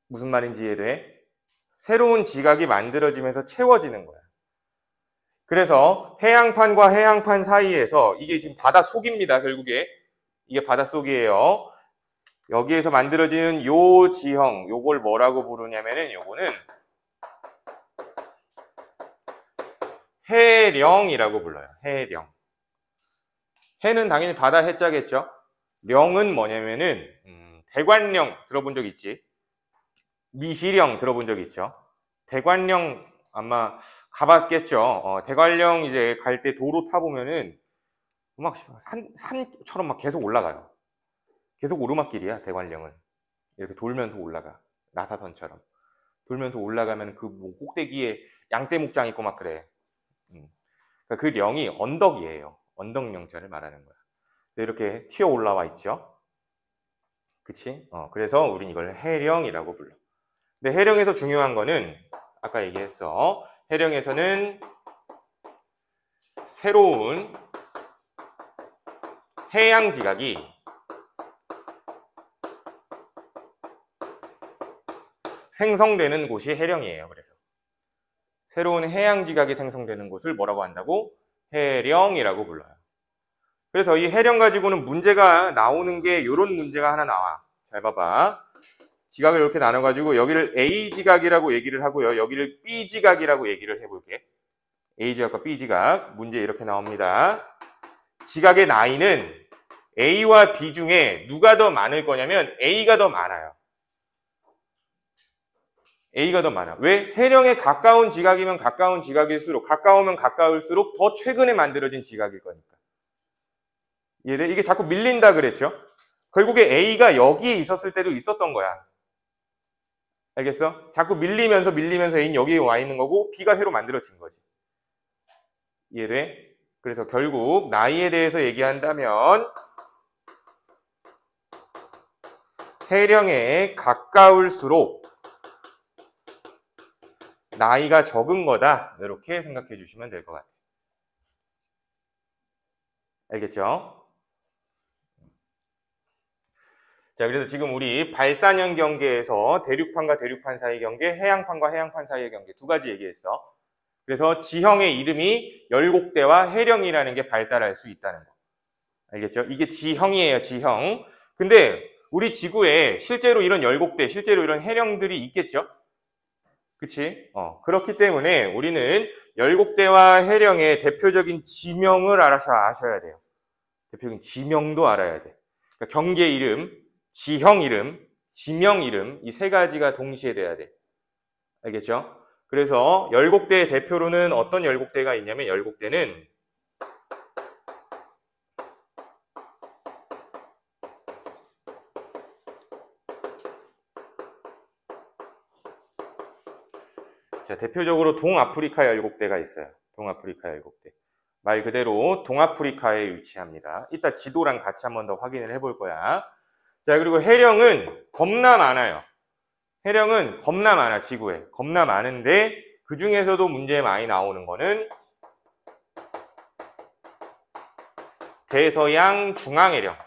무슨 말인지 이해돼? 새로운 지각이 만들어지면서 채워지는 거야. 그래서 해양판과 해양판 사이에서 이게 지금 바닷속입니다. 결국에 이게 바닷속이에요. 여기에서 만들어지는 요 지형, 요걸 뭐라고 부르냐면은 요거는 해령이라고 불러요. 해령. 해는 당연히 바다 해자겠죠. 령은 뭐냐면은 대관령 들어본 적 있지? 미시령 들어본 적 있죠? 대관령 아마 가봤겠죠. 대관령 이제 갈 때 도로 타보면은 막 산처럼 막 계속 올라가요. 계속 오르막길이야, 대관령은. 이렇게 돌면서 올라가. 나사선처럼. 돌면서 올라가면 그 뭐 꼭대기에 양떼목장 있고 막 그래. 그러니까 그 령이 언덕이에요. 언덕령자를 말하는 거야. 이렇게 튀어 올라와 있죠. 그치? 그래서 우린 이걸 해령이라고 불러. 근데 해령에서 중요한 거는 아까 얘기했어. 해령에서는 새로운 해양 지각이 생성되는 곳이 해령이에요. 그래서 새로운 해양 지각이 생성되는 곳을 뭐라고 한다고? 해령이라고 불러요. 그래서 이 해령 가지고는 문제가 나오는 게 이런 문제가 하나 나와. 잘 봐봐. 지각을 이렇게 나눠가지고 여기를 A 지각이라고 얘기를 하고요. 여기를 B 지각이라고 얘기를 해볼게. A 지각과 B 지각. 문제 이렇게 나옵니다. 지각의 나이는 A와 B 중에 누가 더 많을 거냐면 A가 더 많아요. A가 더 많아. 왜? 해령에 가까운 지각이면 가까운 지각일수록, 가까우면 가까울수록 더 최근에 만들어진 지각일 거니까. 이해돼? 이게 자꾸 밀린다 그랬죠? 결국에 A가 여기에 있었을 때도 있었던 거야. 알겠어? 자꾸 밀리면서 A는 여기에 와 있는 거고 B가 새로 만들어진 거지. 이해돼? 그래서 결국 나이에 대해서 얘기한다면 해령에 가까울수록 나이가 적은 거다. 이렇게 생각해 주시면 될 것 같아요. 알겠죠? 자, 그래서 지금 우리 발산형 경계에서 대륙판과 대륙판 사이 경계, 해양판과 해양판 사이의 경계 두 가지 얘기했어. 그래서 지형의 이름이 열곡대와 해령이라는 게 발달할 수 있다는 거. 알겠죠? 이게 지형이에요, 지형. 근데 우리 지구에 실제로 이런 열곡대, 실제로 이런 해령들이 있겠죠? 그치? 그렇기 때문에 우리는 열곡대와 해령의 대표적인 지명을 알아서 아셔야 돼요. 대표적인 지명도 알아야 돼. 그러니까 경계 이름, 지형 이름, 지명 이름 이 세 가지가 동시에 돼야 돼. 알겠죠? 그래서 열곡대의 대표로는 어떤 열곡대가 있냐면 열곡대는 자, 대표적으로 동아프리카 열곡대가 있어요. 동아프리카 열곡대. 말 그대로 동아프리카에 위치합니다. 이따 지도랑 같이 한 번 더 확인을 해볼 거야. 자, 그리고 해령은 겁나 많아요. 해령은 겁나 많아, 지구에. 겁나 많은데 그 중에서도 문제 많이 나오는 거는 대서양 중앙해령.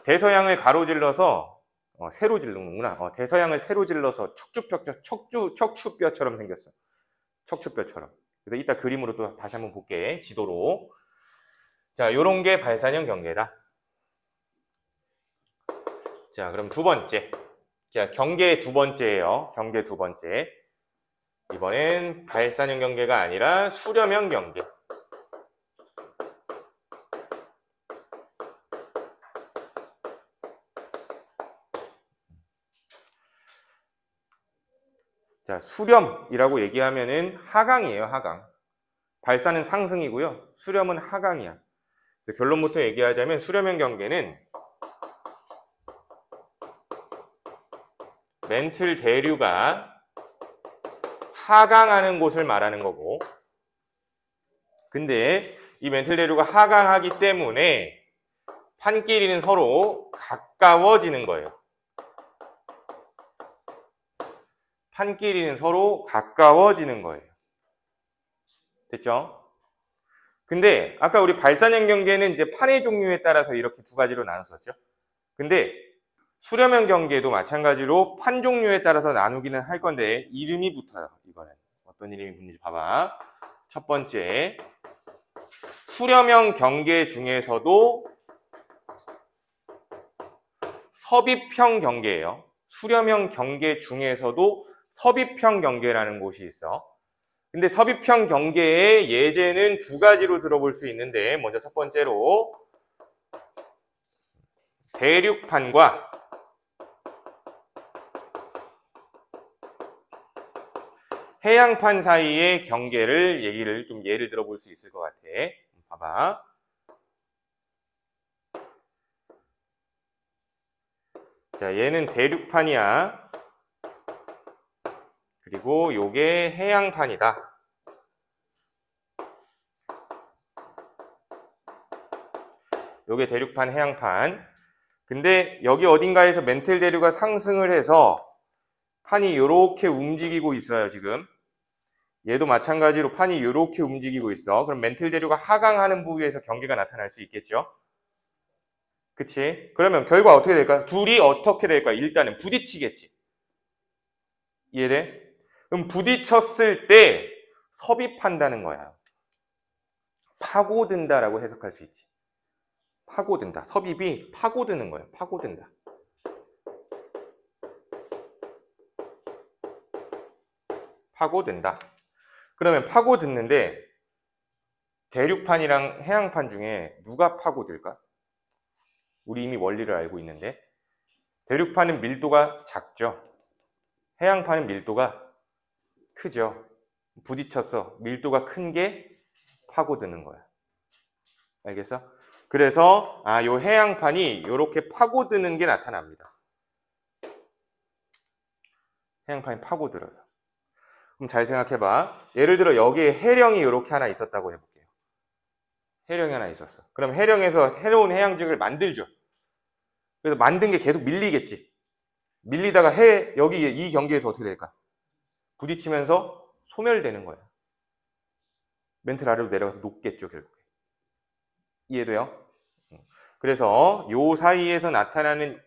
대서양을 가로질러서 세로 질르는구나. 대서양을 세로 질러서 척추뼈처럼 생겼어. 척추뼈처럼. 그래서 이따 그림으로 또 다시 한번 볼게. 지도로. 자, 요런 게 발산형 경계다. 자, 그럼 두 번째. 자, 경계 두 번째예요. 경계 두 번째. 이번엔 발산형 경계가 아니라 수렴형 경계. 자, 수렴이라고 얘기하면은 하강이에요, 하강. 발사는 상승이고요. 수렴은 하강이야. 그래서 결론부터 얘기하자면 수렴형 경계는 멘틀 대류가 하강하는 곳을 말하는 거고, 근데 이 멘틀 대류가 하강하기 때문에 판끼리는 서로 가까워지는 거예요. 판끼리는 서로 가까워지는 거예요. 됐죠? 근데 아까 우리 발산형 경계는 이제 판의 종류에 따라서 이렇게 두 가지로 나눴었죠. 근데 수렴형 경계도 마찬가지로 판 종류에 따라서 나누기는 할 건데 이름이 붙어요. 이거는 어떤 이름이 붙는지 봐봐. 첫 번째, 수렴형 경계 중에서도 섭입형 경계예요. 수렴형 경계 중에서도 섭입형 경계라는 곳이 있어. 근데 섭입형 경계의 예제는 두 가지로 들어볼 수 있는데, 먼저 첫 번째로 대륙판과 해양판 사이의 경계를 예를 들어볼 수 있을 것 같아. 봐봐. 자, 얘는 대륙판이야. 그리고 요게 해양판이다. 요게 대륙판, 해양판. 근데 여기 어딘가에서 멘틀 대류가 상승을 해서 판이 요렇게 움직이고 있어요, 지금. 얘도 마찬가지로 판이 요렇게 움직이고 있어. 그럼 멘틀 대류가 하강하는 부위에서 경계가 나타날 수 있겠죠? 그치? 그러면 결과 어떻게 될까? 둘이 어떻게 될까? 일단은 부딪히겠지. 이해돼? 그럼 부딪혔을 때 섭입한다는 거야. 파고든다라고 해석할 수 있지. 파고든다. 섭입이 파고드는 거예요. 파고든다. 파고든다. 그러면 파고듣는데 대륙판이랑 해양판 중에 누가 파고들까? 우리 이미 원리를 알고 있는데 대륙판은 밀도가 작죠. 해양판은 밀도가 크죠. 부딪혔어. 밀도가 큰 게 파고드는 거야. 알겠어? 그래서 요 해양판이 이렇게 파고드는 게 나타납니다. 해양판이 파고들어요. 그럼 잘 생각해봐. 예를 들어 여기에 해령이 이렇게 하나 있었다고 해볼게요. 해령이 하나 있었어. 그럼 해령에서 새로운 해양지역을 만들죠. 그래서 만든 게 계속 밀리겠지. 밀리다가 여기 이 경계에서 어떻게 될까? 부딪히면서 소멸되는 거야. 멘틀 아래로 내려가서 녹겠죠, 결국에. 이해돼요? 그래서 요 사이에서 나타나는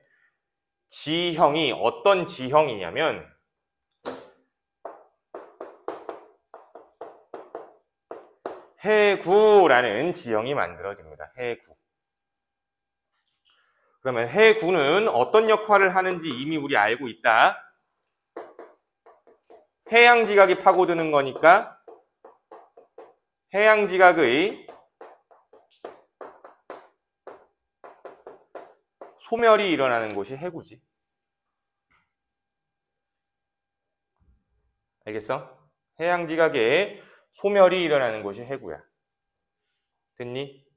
지형이 어떤 지형이냐면 해구라는 지형이 만들어집니다. 해구. 그러면 해구는 어떤 역할을 하는지 이미 우리 알고 있다. 해양지각이 파고드는 거니까 해양지각의 소멸이 일어나는 곳이 해구지. 알겠어? 해양지각의 소멸이 일어나는 곳이 해구야. 됐니?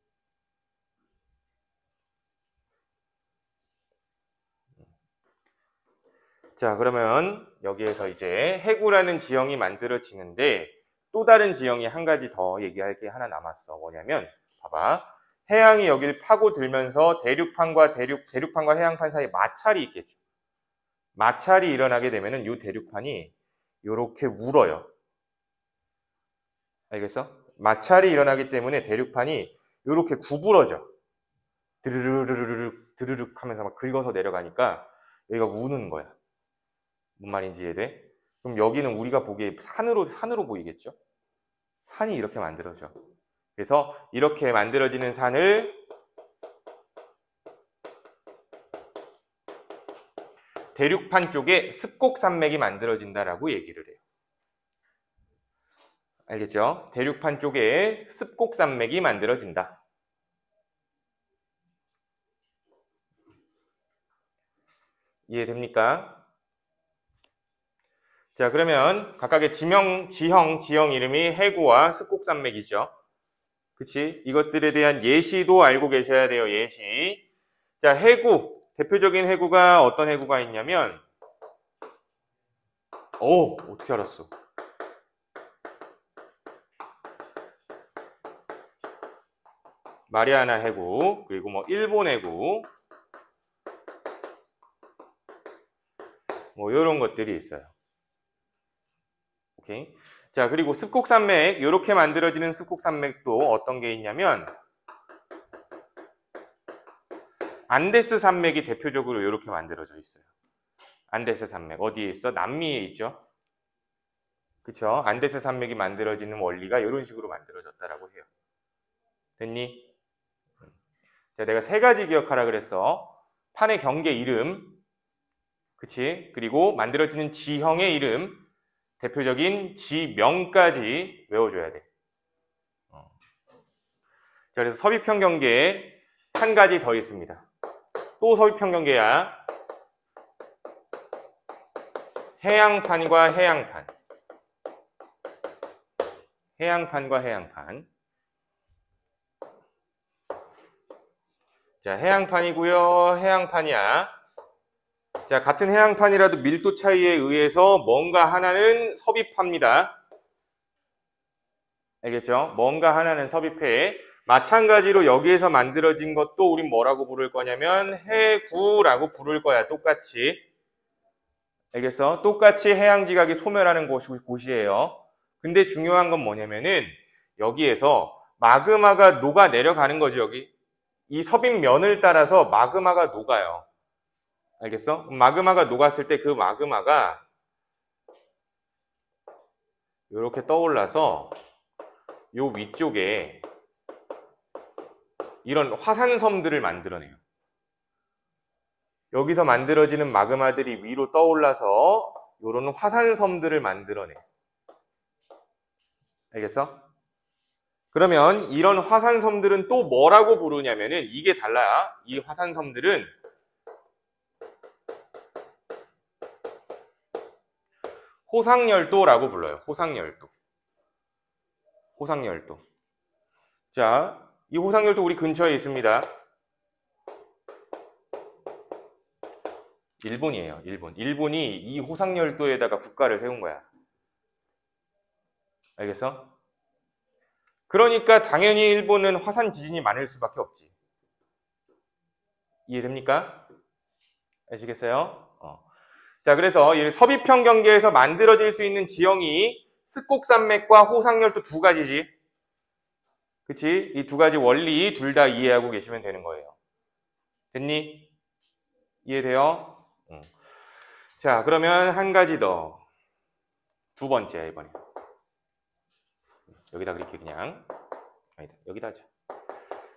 자, 그러면 여기에서 이제 해구라는 지형이 만들어지는데 또 다른 지형이 한 가지 더 얘기할 게 하나 남았어. 뭐냐면 봐봐. 해양이 여기를 파고들면서 대륙판과 해양판 사이에 마찰이 있겠죠. 마찰이 일어나게 되면은 이 대륙판이 이렇게 울어요. 알겠어? 마찰이 일어나기 때문에 대륙판이 이렇게 구부러져. 드르르르르륵 드르륵 하면서 막 긁어서 내려가니까 여기가 우는 거야. 뭔 말인지 이해돼? 그럼 여기는 우리가 보기에 산으로 보이겠죠? 산이 이렇게 만들어져. 그래서 이렇게 만들어지는 산을 대륙판 쪽에 습곡산맥이 만들어진다라고 얘기를 해요. 알겠죠? 대륙판 쪽에 습곡산맥이 만들어진다. 이해됩니까? 자, 그러면 각각의 지형 이름이 해구와 습곡산맥이죠. 그치? 이것들에 대한 예시도 알고 계셔야 돼요, 예시. 자, 해구. 대표적인 해구가 어떤 해구가 있냐면, 어떻게 알았어? 마리아나 해구, 그리고 뭐 일본 해구, 뭐 이런 것들이 있어요. 오케이. 자, 그리고 습곡산맥, 이렇게 만들어지는 습곡산맥도 어떤 게 있냐면 안데스 산맥이 대표적으로 이렇게 만들어져 있어요. 안데스 산맥 어디에 있어? 남미에 있죠. 그쵸? 안데스 산맥이 만들어지는 원리가 이런 식으로 만들어졌다라고 해요. 됐니? 자, 내가 세 가지 기억하라 그랬어. 판의 경계 이름, 그치? 그리고 만들어지는 지형의 이름, 대표적인 지명까지 외워줘야 돼. 자, 그래서 섭입형 경계에 한 가지 더 있습니다. 또 섭입형 경계야. 해양판과 해양판. 해양판과 해양판. 자, 해양판이고요. 해양판이야. 자, 같은 해양판이라도 밀도 차이에 의해서 뭔가 하나는 섭입합니다. 알겠죠? 뭔가 하나는 섭입해. 마찬가지로 여기에서 만들어진 것도 우린 뭐라고 부를 거냐면 해구라고 부를 거야. 똑같이. 알겠어? 똑같이 해양지각이 소멸하는 곳이에요. 근데 중요한 건 뭐냐면은 여기에서 마그마가 녹아 내려가는 거지, 여기. 이 섭입면을 따라서 마그마가 녹아요. 알겠어? 마그마가 녹았을 때 그 마그마가 이렇게 떠올라서 요 위쪽에 이런 화산섬들을 만들어내요. 여기서 만들어지는 마그마들이 위로 떠올라서 이런 화산섬들을 만들어내. 알겠어? 그러면 이런 화산섬들은 또 뭐라고 부르냐면은 이게 달라요. 이 화산섬들은 호상열도라고 불러요. 호상열도. 호상열도. 자, 이 호상열도 우리 근처에 있습니다. 일본이에요, 일본. 일본이 이 호상열도에다가 국가를 세운 거야. 알겠어? 그러니까 당연히 일본은 화산 지진이 많을 수밖에 없지. 이해됩니까? 아시겠어요? 자, 그래서 이 섭입형 경계에서 만들어질 수 있는 지형이 습곡산맥과 호상열도 두 가지지. 그치? 이 두 가지 원리 둘 다 이해하고 계시면 되는 거예요. 됐니? 이해돼요? 자, 그러면 한 가지 더. 두 번째, 이번에. 여기다 그렇게 그냥. 아니다, 여기다 하자.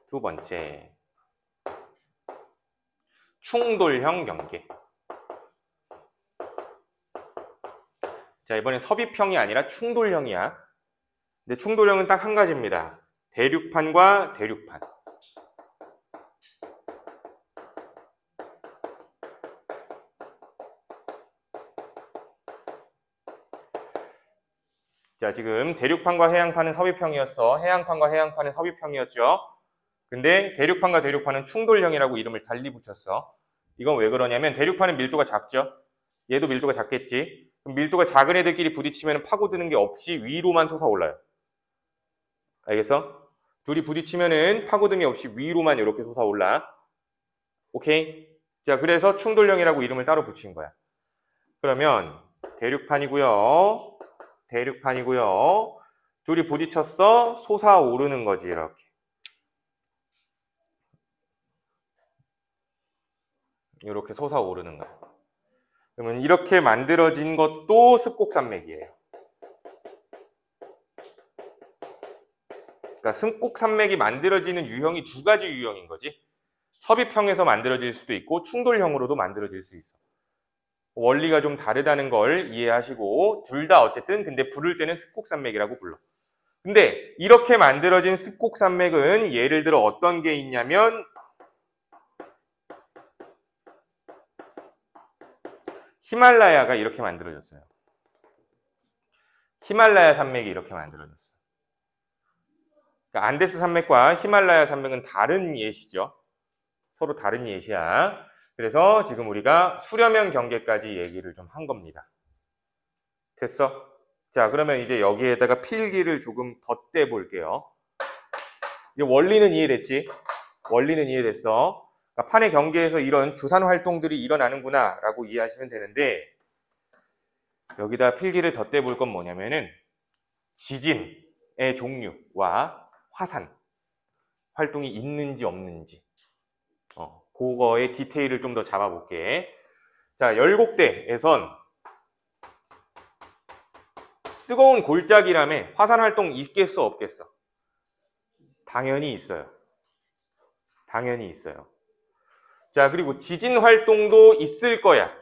두 번째. 충돌형 경계. 자, 이번엔 섭입형이 아니라 충돌형이야. 근데 충돌형은 딱 한 가지입니다. 대륙판과 대륙판. 자, 지금 대륙판과 해양판은 섭입형이었어. 해양판과 해양판은 섭입형이었죠. 근데 대륙판과 대륙판은 충돌형이라고 이름을 달리 붙였어. 이건 왜 그러냐면 대륙판은 밀도가 작죠. 얘도 밀도가 작겠지. 그럼 밀도가 작은 애들끼리 부딪히면 파고드는 게 없이 위로만 솟아올라요. 알겠어? 둘이 부딪히면은 파고듦이 없이 위로만 이렇게 솟아올라. 오케이? 자, 그래서 충돌형이라고 이름을 따로 붙인 거야. 그러면 대륙판이고요. 대륙판이고요. 둘이 부딪혔어. 솟아오르는 거지, 이렇게. 이렇게 솟아오르는 거야. 그러면 이렇게 만들어진 것도 습곡산맥이에요. 그러니까 습곡산맥이 만들어지는 유형이 두 가지 유형인 거지. 섭입형에서 만들어질 수도 있고 충돌형으로도 만들어질 수 있어. 원리가 좀 다르다는 걸 이해하시고 둘 다 어쨌든 근데 부를 때는 습곡산맥이라고 불러. 근데 이렇게 만들어진 습곡산맥은 예를 들어 어떤 게 있냐면 히말라야가 이렇게 만들어졌어요. 히말라야 산맥이 이렇게 만들어졌어. 그러니까 안데스 산맥과 히말라야 산맥은 다른 예시죠. 서로 다른 예시야. 그래서 지금 우리가 수렴형 경계까지 얘기를 좀 한 겁니다. 됐어? 자, 그러면 이제 여기에다가 필기를 조금 덧대 볼게요. 이 원리는 이해됐지? 원리는 이해됐어. 그러니까 판의 경계에서 이런 조산 활동들이 일어나는구나 라고 이해하시면 되는데, 여기다 필기를 덧대 볼 건 뭐냐면은 지진의 종류와 화산 활동이 있는지 없는지, 그거의 디테일을 좀 더 잡아볼게. 자, 열곡대에선 뜨거운 골짜기라며 화산 활동 있겠어 없겠어? 당연히 있어요. 당연히 있어요. 자, 그리고 지진 활동도 있을 거야.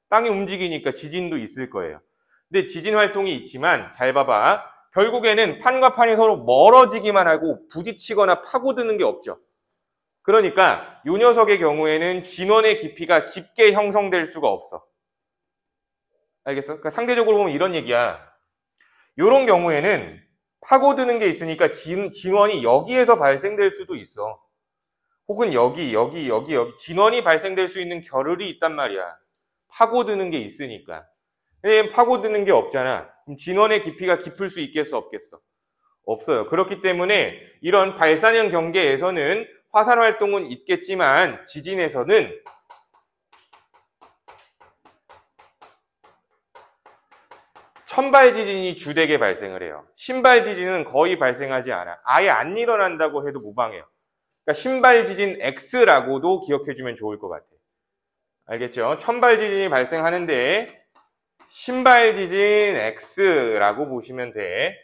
땅이 움직이니까 지진도 있을 거예요. 근데 지진 활동이 있지만 잘 봐봐. 결국에는 판과 판이 서로 멀어지기만 하고 부딪히거나 파고드는 게 없죠. 그러니까 이 녀석의 경우에는 진원의 깊이가 깊게 형성될 수가 없어. 알겠어? 그러니까 상대적으로 보면 이런 얘기야. 이런 경우에는 파고드는 게 있으니까 진원이 여기에서 발생될 수도 있어. 혹은 여기 진원이 발생될 수 있는 겨를이 있단 말이야. 파고드는 게 있으니까. 근데 파고드는 게 없잖아. 그럼 진원의 깊이가 깊을 수 있겠어 없겠어? 없어요. 그렇기 때문에 이런 발산형 경계에서는 화산 활동은 있겠지만 지진에서는 천발 지진이 주되게 발생을 해요. 신발 지진은 거의 발생하지 않아. 아예 안 일어난다고 해도 무방해요. 그러니까 신발 지진 X라고도 기억해주면 좋을 것 같아. 알겠죠? 천발 지진이 발생하는데 신발 지진 X라고 보시면 돼.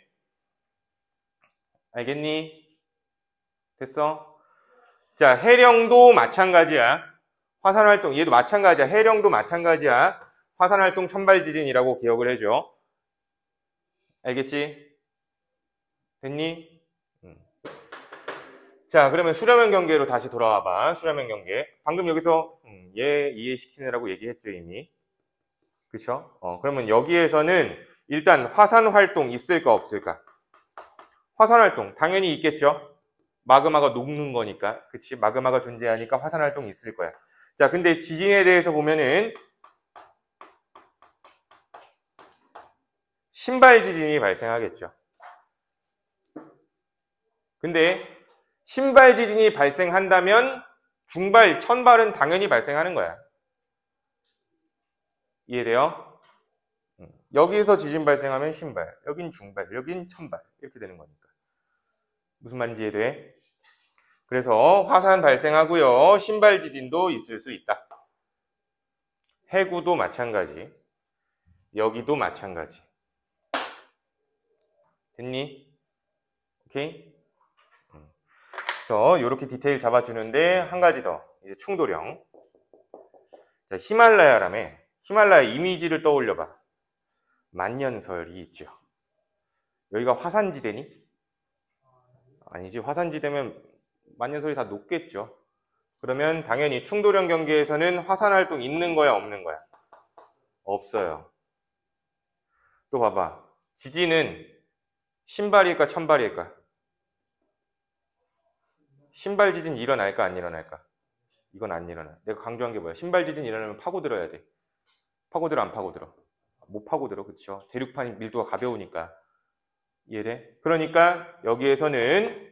알겠니? 됐어? 자, 해령도 마찬가지야. 화산 활동, 얘도 마찬가지야. 해령도 마찬가지야. 화산 활동 천발 지진이라고 기억을 해줘. 알겠지? 됐니? 자, 그러면 수렴형 경계로 다시 돌아와봐. 수렴형 경계. 방금 여기서 얘 이해시키느라고 얘기했죠, 이미. 그쵸? 그러면 여기에서는 일단 화산 활동 있을까 없을까? 화산 활동 당연히 있겠죠? 마그마가 녹는 거니까. 그치? 마그마가 존재하니까 화산 활동이 있을 거야. 자, 근데 지진에 대해서 보면은 신발 지진이 발생하겠죠. 근데 신발 지진이 발생한다면 중발, 천발은 당연히 발생하는 거야. 이해돼요? 여기에서 지진 발생하면 신발, 여긴 중발, 여긴 천발 이렇게 되는 거니까. 무슨 말인지 이해돼? 그래서 화산 발생하고요. 신발 지진도 있을 수 있다. 해구도 마찬가지. 여기도 마찬가지. 됐니? 오케이? 그래서 이렇게 디테일 잡아주는데 한 가지 더. 이제 충돌형. 자, 히말라야라며. 히말라야 이미지를 떠올려봐. 만년설이 있죠. 여기가 화산지대니? 아니지. 화산지대면 만년설이 다 녹겠죠. 그러면 당연히 충돌형 경계에서는 화산 활동 있는 거야, 없는 거야? 없어요. 또 봐봐. 지진은 신발일까, 천발일까? 신발 지진 일어날까, 안 일어날까? 이건 안 일어나. 내가 강조한 게 뭐야? 신발 지진 일어나면 파고들어야 돼. 파고들어, 안 파고들어? 못 파고들어, 그쵸? 대륙판 밀도가 가벼우니까. 이해돼? 그러니까 여기에서는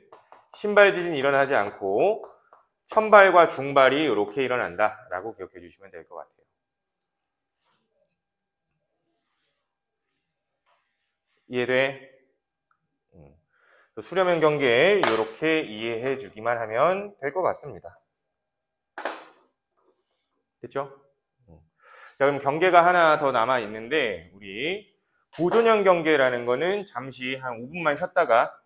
신발 지진이 일어나지 않고 천발과 중발이 이렇게 일어난다 라고 기억해 주시면 될 것 같아요. 이해돼? 수렴형 경계 이렇게 이해해 주기만 하면 될 것 같습니다. 됐죠? 자, 그럼 경계가 하나 더 남아 있는데 우리 보존형 경계라는 거는 잠시 한 5분만 쉬었다가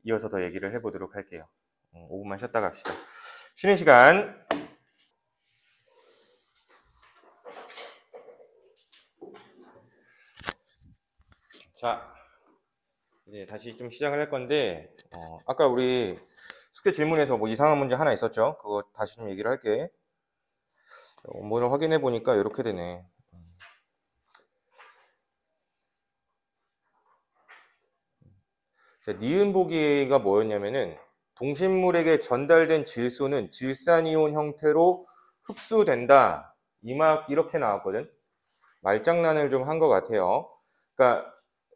이어서 더 얘기를 해보도록 할게요. 5분만 쉬었다 갑시다. 쉬는 시간. 자, 이제 다시 좀 시작을 할 건데 아까 우리 숙제 질문에서 뭐 이상한 문제 하나 있었죠? 그거 다시 좀 얘기를 할게. 원본을 확인해 보니까 이렇게 되네. 자, 니은 보기가 뭐였냐면은 동식물에게 전달된 질소는 질산이온 형태로 흡수된다. 이렇게 나왔거든. 말장난을 좀 한 것 같아요. 그러니까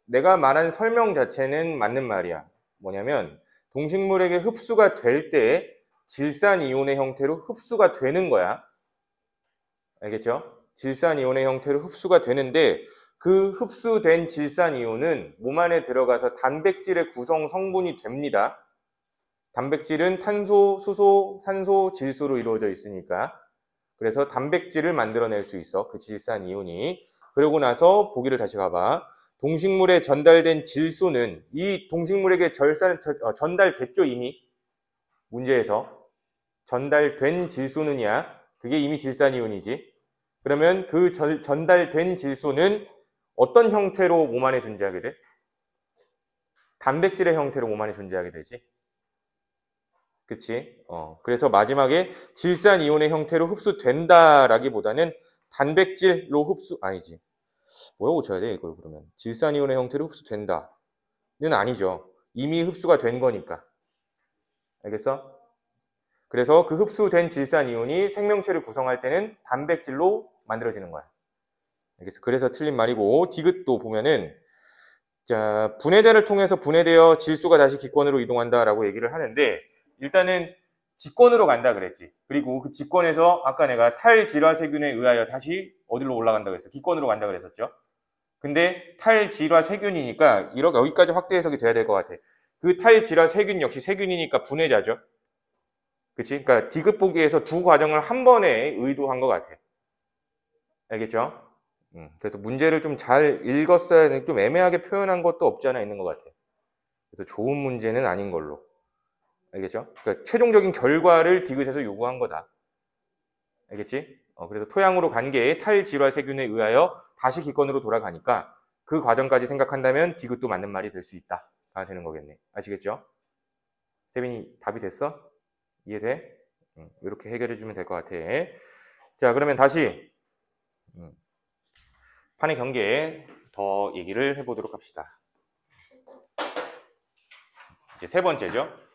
내가 말한 설명 자체는 맞는 말이야. 뭐냐면 동식물에게 흡수가 될 때 질산이온의 형태로 흡수가 되는 거야. 알겠죠? 질산이온의 형태로 흡수가 되는데 그 흡수된 질산이온은 몸 안에 들어가서 단백질의 구성 성분이 됩니다. 단백질은 탄소, 수소, 산소, 질소로 이루어져 있으니까. 그래서 단백질을 만들어낼 수 있어. 그 질산이온이. 그러고 나서 보기를 다시 가봐. 동식물에 전달된 질소는 이 동식물에게 전달됐죠, 이미. 문제에서. 전달된 질소는이야. 그게 이미 질산이온이지. 그러면 그 전달된 질소는 어떤 형태로 몸 안에 존재하게 돼? 단백질의 형태로 몸 안에 존재하게 되지. 그치? 그래서 마지막에 질산이온의 형태로 흡수된다라기보다는 단백질로 아니지. 뭐라고 쳐야 돼, 이걸 그러면? 질산이온의 형태로 흡수된다는 아니죠. 이미 흡수가 된 거니까. 알겠어? 그래서 그 흡수된 질산이온이 생명체를 구성할 때는 단백질로 만들어지는 거야. 알겠어? 그래서 틀린 말이고, 디귿도 보면은, 자, 분해대를 통해서 분해되어 질소가 다시 기권으로 이동한다라고 얘기를 하는데, 일단은 직권으로 간다 그랬지. 그리고 그 직권에서 아까 내가 탈질화세균에 의하여 다시 어디로 올라간다고 했어? 기권으로 간다 그랬었죠. 근데 탈질화세균이니까 여기까지 확대 해석이 돼야 될 것 같아. 그 탈질화세균 역시 세균이니까 분해자죠. 그치? 그러니까 디귿 보기에서 두 과정을 한 번에 의도한 것 같아. 알겠죠? 그래서 문제를 좀 잘 읽었어야, 좀 애매하게 표현한 것도 없지 않아 있는 것 같아. 그래서 좋은 문제는 아닌 걸로. 알겠죠? 그러니까 최종적인 결과를 디귿에서 요구한 거다. 알겠지? 그래서 토양으로 간 게 탈질화세균에 의하여 다시 기권으로 돌아가니까 그 과정까지 생각한다면 디귿도 맞는 말이 될 수 있다가 되는 거겠네. 아시겠죠? 세빈이 답이 됐어? 이해돼? 이렇게 해결해주면 될 것 같아. 자, 그러면 다시 판의 경계에 더 얘기를 해보도록 합시다. 이제 세 번째죠.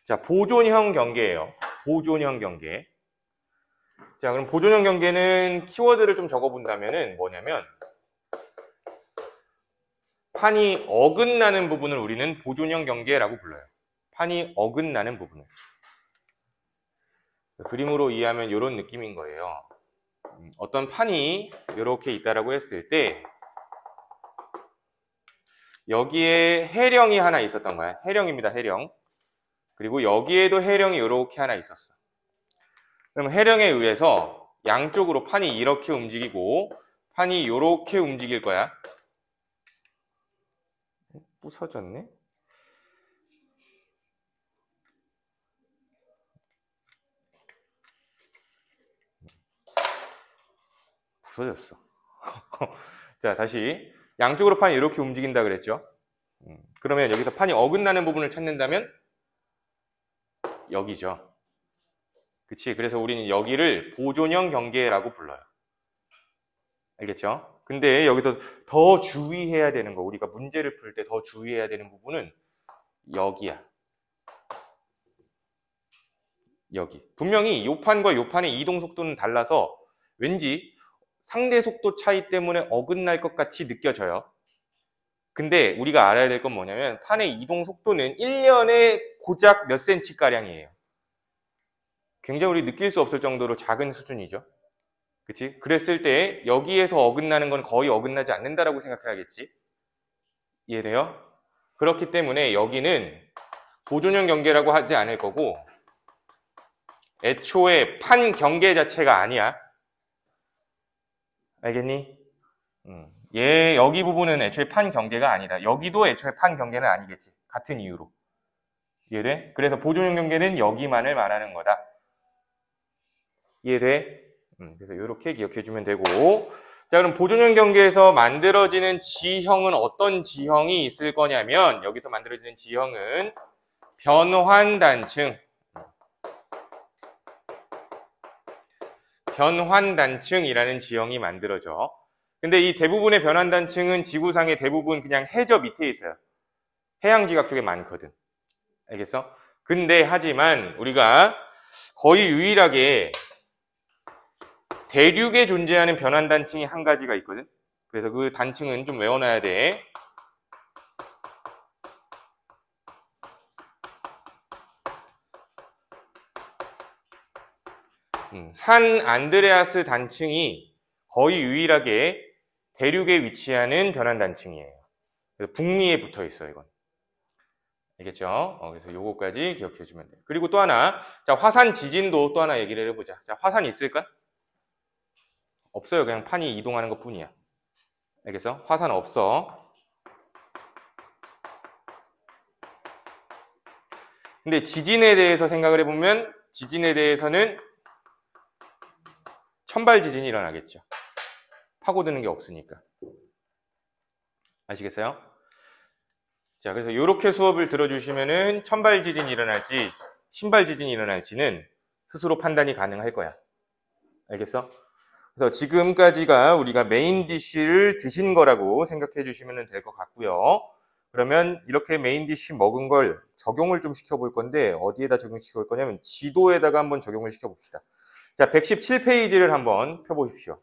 자, 보존형 경계예요. 보존형 경계. 자, 그럼 보존형 경계는 키워드를 좀 적어본다면은 뭐냐면 판이 어긋나는 부분을 우리는 보존형 경계라고 불러요. 판이 어긋나는 부분을. 그림으로 이해하면 이런 느낌인 거예요. 어떤 판이 이렇게 있다라고 했을 때 여기에 해령이 하나 있었던 거야. 해령입니다. 해령. 그리고 여기에도 해령이 이렇게 하나 있었어. 그럼 해령에 의해서 양쪽으로 판이 이렇게 움직이고 판이 이렇게 움직일 거야. 부서졌네? 부서졌어. 자, 다시 양쪽으로 판이 이렇게 움직인다 그랬죠? 그러면 여기서 판이 어긋나는 부분을 찾는다면 여기죠. 그치? 그래서 우리는 여기를 보존형 경계라고 불러요. 알겠죠? 근데 여기서 더 주의해야 되는 거, 우리가 문제를 풀 때 더 주의해야 되는 부분은 여기야. 여기. 분명히 요 판과 요 판의 이동 속도는 달라서 왠지 상대 속도 차이 때문에 어긋날 것 같이 느껴져요. 근데 우리가 알아야 될 건 뭐냐면 판의 이동 속도는 1년에 고작 몇 cm가량이에요. 굉장히 우리 느낄 수 없을 정도로 작은 수준이죠. 그치? 그랬을 때 여기에서 어긋나는 건 거의 어긋나지 않는다라고 생각해야겠지. 이해돼요? 그렇기 때문에 여기는 보존형 경계라고 하지 않을 거고 애초에 판 경계 자체가 아니야. 알겠니? 여기 부분은 애초에 판 경계가 아니다. 여기도 애초에 판 경계는 아니겠지. 같은 이유로. 이해돼? 그래서 보존형 경계는 여기만을 말하는 거다. 이해돼? 그래서 이렇게 기억해주면 되고. 자, 그럼 보존형 경계에서 만들어지는 지형은 어떤 지형이 있을 거냐면 여기서 만들어지는 지형은 변환단층. 변환단층이라는 지형이 만들어져. 근데 이 대부분의 변환단층은 지구상의 대부분 그냥 해저 밑에 있어요. 해양지각 쪽에 많거든. 알겠어? 근데 하지만 우리가 거의 유일하게 대륙에 존재하는 변환단층이 한 가지가 있거든. 그래서 그 단층은 좀 외워놔야 돼. 산 안드레아스 단층이 거의 유일하게 대륙에 위치하는 변환단층이에요. 그래서 북미에 붙어 있어요, 이건. 알겠죠? 그래서 요거까지 기억해 주면 돼요. 그리고 또 하나, 자, 화산 지진도 또 하나 얘기를 해보자. 자, 화산 있을까? 없어요. 그냥 판이 이동하는 것 뿐이야. 알겠어? 화산 없어. 근데 지진에 대해서 생각을 해보면, 지진에 대해서는 천발 지진이 일어나겠죠. 파고드는 게 없으니까. 아시겠어요? 자, 그래서 이렇게 수업을 들어주시면은 천발 지진이 일어날지 신발 지진이 일어날지는 스스로 판단이 가능할 거야. 알겠어? 그래서 지금까지가 우리가 메인 디쉬를 드신 거라고 생각해 주시면 될 것 같고요. 그러면 이렇게 메인 디쉬 먹은 걸 적용을 좀 시켜볼 건데 어디에다 적용시켜 볼 거냐면 지도에다가 한번 적용을 시켜봅시다. 자, 117페이지를 한번 펴보십시오.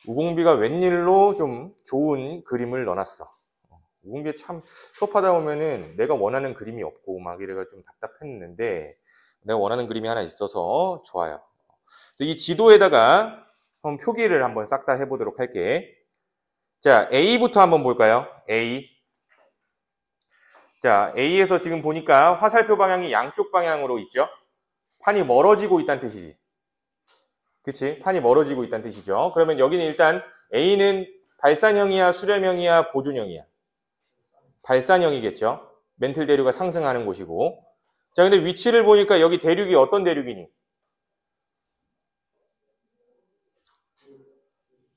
우공비가 웬일로 좀 좋은 그림을 넣어놨어. 우공비 참 수업하다 보면은 내가 원하는 그림이 없고 막 이래가 좀 답답했는데 내가 원하는 그림이 하나 있어서 좋아요. 이 지도에다가 한번 표기를 한번 싹 다 해보도록 할게. 자, A부터 한번 볼까요? A. 자, A에서 지금 보니까 화살표 방향이 양쪽 방향으로 있죠? 판이 멀어지고 있다는 뜻이지. 그치? 판이 멀어지고 있다는 뜻이죠. 그러면 여기는 일단 A는 발산형이야, 수렴형이야, 보존형이야? 발산형이겠죠. 멘틀 대류가 상승하는 곳이고. 자, 근데 위치를 보니까 여기 대륙이 어떤 대륙이니?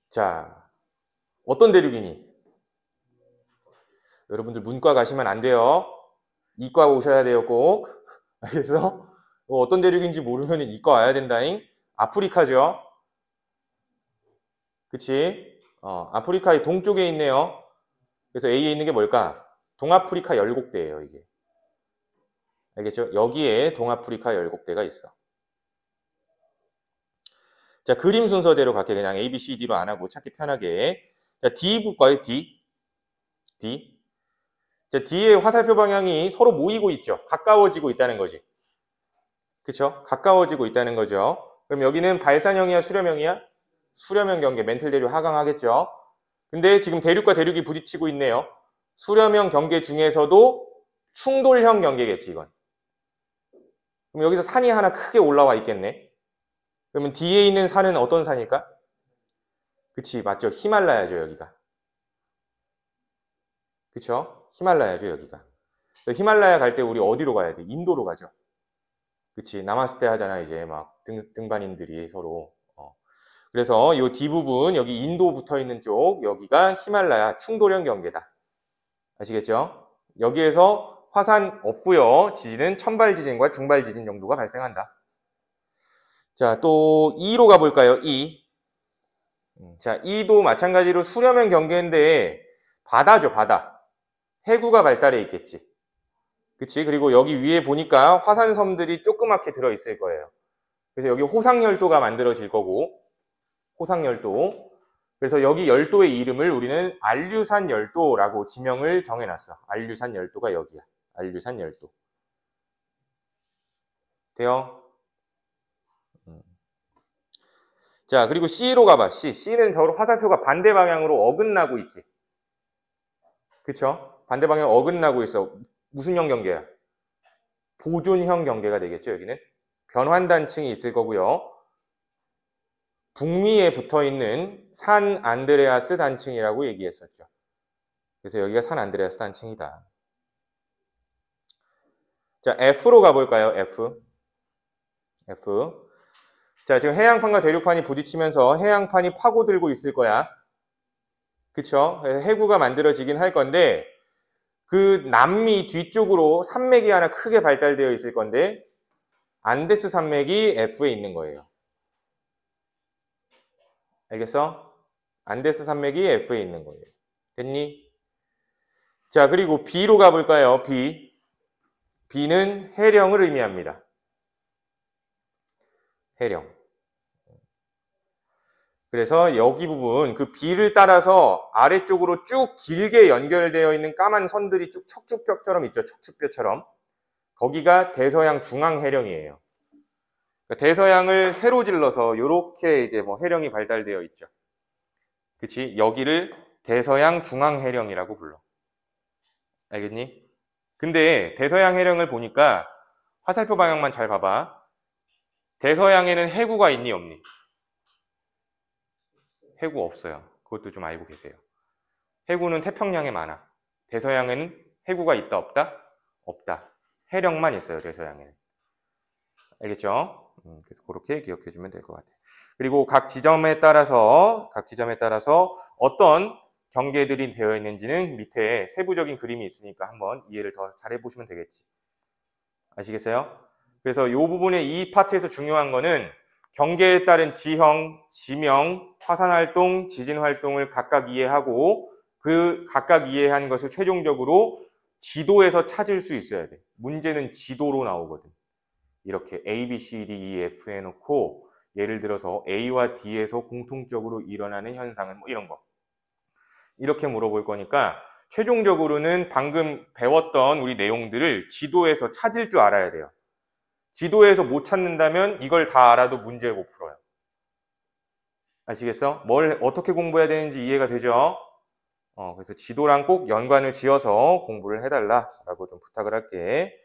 자, 어떤 대륙이니? 여러분들 문과 가시면 안 돼요. 이과 오셔야 돼요, 꼭. 알겠어? 어떤 대륙인지 모르면 이과 와야 된다잉. 아프리카죠. 그치? 아프리카의 동쪽에 있네요. 그래서 A에 있는 게 뭘까? 동아프리카 열곡대예요, 이게. 알겠죠? 여기에 동아프리카 열곡대가 있어. 자, 그림 순서대로 갈게. 그냥 A, B, C, D로 안 하고 찾기 편하게. 자, D 볼까요? D. D. 자, D의 화살표 방향이 서로 모이고 있죠. 가까워지고 있다는 거지. 그쵸? 가까워지고 있다는 거죠. 그럼 여기는 발산형이야, 수렴형이야? 수렴형 경계, 멘틀 대륙 하강하겠죠. 근데 지금 대륙과 대륙이 부딪히고 있네요. 수렴형 경계 중에서도 충돌형 경계겠지, 이건. 그럼 여기서 산이 하나 크게 올라와 있겠네. 그러면 뒤에 있는 산은 어떤 산일까? 그치, 맞죠. 히말라야죠, 여기가. 그쵸? 히말라야죠, 여기가. 히말라야 갈 때 우리 어디로 가야 돼? 인도로 가죠. 그치, 나마스테 하잖아, 이제 막 등반인들이 서로. 그래서 이 뒷부분, 여기 인도 붙어 있는 쪽, 여기가 히말라야 충돌형 경계다. 아시겠죠? 여기에서 화산 없고요. 지진은 천발 지진과 중발 지진 정도가 발생한다. 자, 또 E로 가볼까요? E. 자, E도 마찬가지로 수렴형 경계인데 바다죠, 바다. 해구가 발달해 있겠지. 그치? 그리고 여기 위에 보니까 화산섬들이 조그맣게 들어있을 거예요. 그래서 여기 호상열도가 만들어질 거고, 호상열도. 그래서 여기 열도의 이름을 우리는 알류산 열도라고 지명을 정해놨어. 알류산 열도가 여기야. 알류산 열도. 돼요? 자, 그리고 C로 가봐. C. C는 저 화살표가 반대 방향으로 어긋나고 있지. 그쵸? 반대 방향 어긋나고 있어. 무슨 형 경계야? 보존형 경계가 되겠죠, 여기는. 변환단층이 있을 거고요. 북미에 붙어있는 산 안드레아스 단층이라고 얘기했었죠. 그래서 여기가 산 안드레아스 단층이다. 자, F로 가볼까요? F. F. 자, 지금 해양판과 대륙판이 부딪히면서 해양판이 파고들고 있을 거야. 그쵸? 해구가 만들어지긴 할 건데 그 남미 뒤쪽으로 산맥이 하나 크게 발달되어 있을 건데 안데스 산맥이 F에 있는 거예요. 알겠어? 안데스 산맥이 F에 있는 거예요. 됐니? 자, 그리고 B로 가볼까요? B. B는 해령을 의미합니다. 해령. 그래서 여기 부분, 그 B를 따라서 아래쪽으로 쭉 길게 연결되어 있는 까만 선들이 쭉 척추뼈처럼 있죠. 척추뼈처럼. 거기가 대서양 중앙 해령이에요. 그러니까 대서양을 세로 질러서 이렇게 이제 뭐 해령이 발달되어 있죠. 그치? 여기를 대서양 중앙 해령이라고 불러. 알겠니? 근데 대서양 해령을 보니까 화살표 방향만 잘 봐봐. 대서양에는 해구가 있니 없니? 해구 없어요. 그것도 좀 알고 계세요. 해구는 태평양에 많아. 대서양에는 해구가 있다 없다? 없다. 해령만 있어요. 대서양에는. 알겠죠? 그래서 그렇게 기억해 주면 될 것 같아요. 그리고 각 지점에 따라서 어떤 경계들이 되어 있는지는 밑에 세부적인 그림이 있으니까 한번 이해를 더 잘 해보시면 되겠지. 아시겠어요? 그래서 이 부분에 이 파트에서 중요한 거는 경계에 따른 지형, 지명, 화산활동, 지진활동을 각각 이해하고 그 각각 이해한 것을 최종적으로 지도에서 찾을 수 있어야 돼. 문제는 지도로 나오거든. 이렇게 A, B, C, D, E, F 해놓고 예를 들어서 A와 D에서 공통적으로 일어나는 현상은 뭐 이런 거. 이렇게 물어볼 거니까 최종적으로는 방금 배웠던 우리 내용들을 지도에서 찾을 줄 알아야 돼요. 지도에서 못 찾는다면 이걸 다 알아도 문제 못 풀어요. 아시겠어? 뭘 어떻게 공부해야 되는지 이해가 되죠? 그래서 지도랑 꼭 연관을 지어서 공부를 해달라라고 좀 부탁을 할게.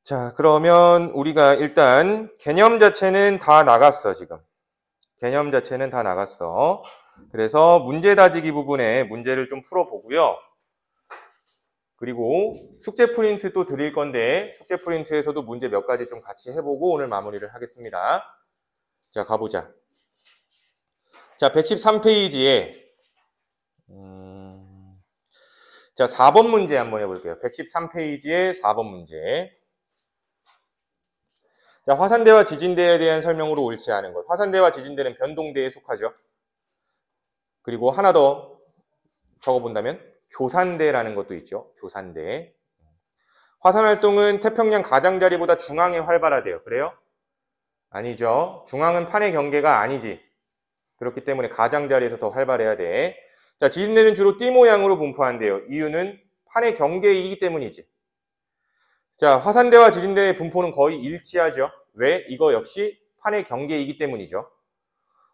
자, 그러면 우리가 일단 개념 자체는 다 나갔어, 지금. 개념 자체는 다 나갔어. 그래서 문제 다지기 부분에 문제를 좀 풀어보고요. 그리고 숙제 프린트 또 드릴 건데 숙제 프린트에서도 문제 몇 가지 좀 같이 해보고 오늘 마무리를 하겠습니다. 자, 가보자. 자, 113페이지에 자, 4번 문제 한번 해볼게요. 113페이지에 4번 문제. 자, 화산대와 지진대에 대한 설명으로 옳지 않은 것. 화산대와 지진대는 변동대에 속하죠. 그리고 하나 더 적어본다면 조산대라는 것도 있죠. 조산대. 화산활동은 태평양 가장자리보다 중앙에 활발하대요. 그래요? 아니죠. 중앙은 판의 경계가 아니지. 그렇기 때문에 가장자리에서 더 활발해야 돼. 자, 지진대는 주로 띠 모양으로 분포한대요. 이유는 판의 경계이기 때문이지. 자, 화산대와 지진대의 분포는 거의 일치하죠. 왜? 이거 역시 판의 경계이기 때문이죠.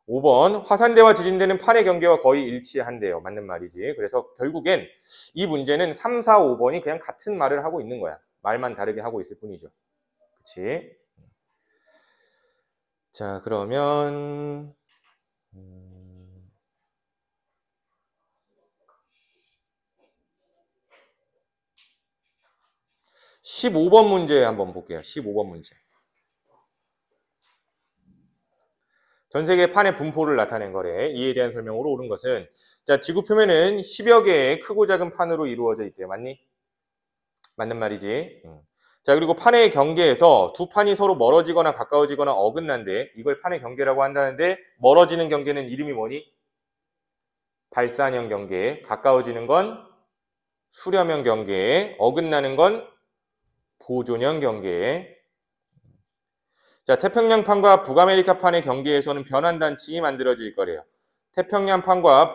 5번, 화산대와 지진대는 판의 경계와 거의 일치한대요. 맞는 말이지. 그래서 결국엔 이 문제는 3, 4, 5번이 그냥 같은 말을 하고 있는 거야. 말만 다르게 하고 있을 뿐이죠. 그치? 자, 그러면 15번 문제 한번 볼게요. 15번 문제. 전 세계 판의 분포를 나타낸 거래. 이에 대한 설명으로 옳은 것은 자, 지구 표면은 10여 개의 크고 작은 판으로 이루어져 있대요. 맞니? 맞는 말이지. 자, 그리고 판의 경계에서 두 판이 서로 멀어지거나 가까워지거나 어긋난데 이걸 판의 경계라고 한다는데 멀어지는 경계는 이름이 뭐니? 발산형 경계. 가까워지는 건 수렴형 경계. 어긋나는 건 보존형 경계. 자, 태평양판과 북아메리카판의 경계에서는 변환단층이 만들어질 거래요. 태평양판과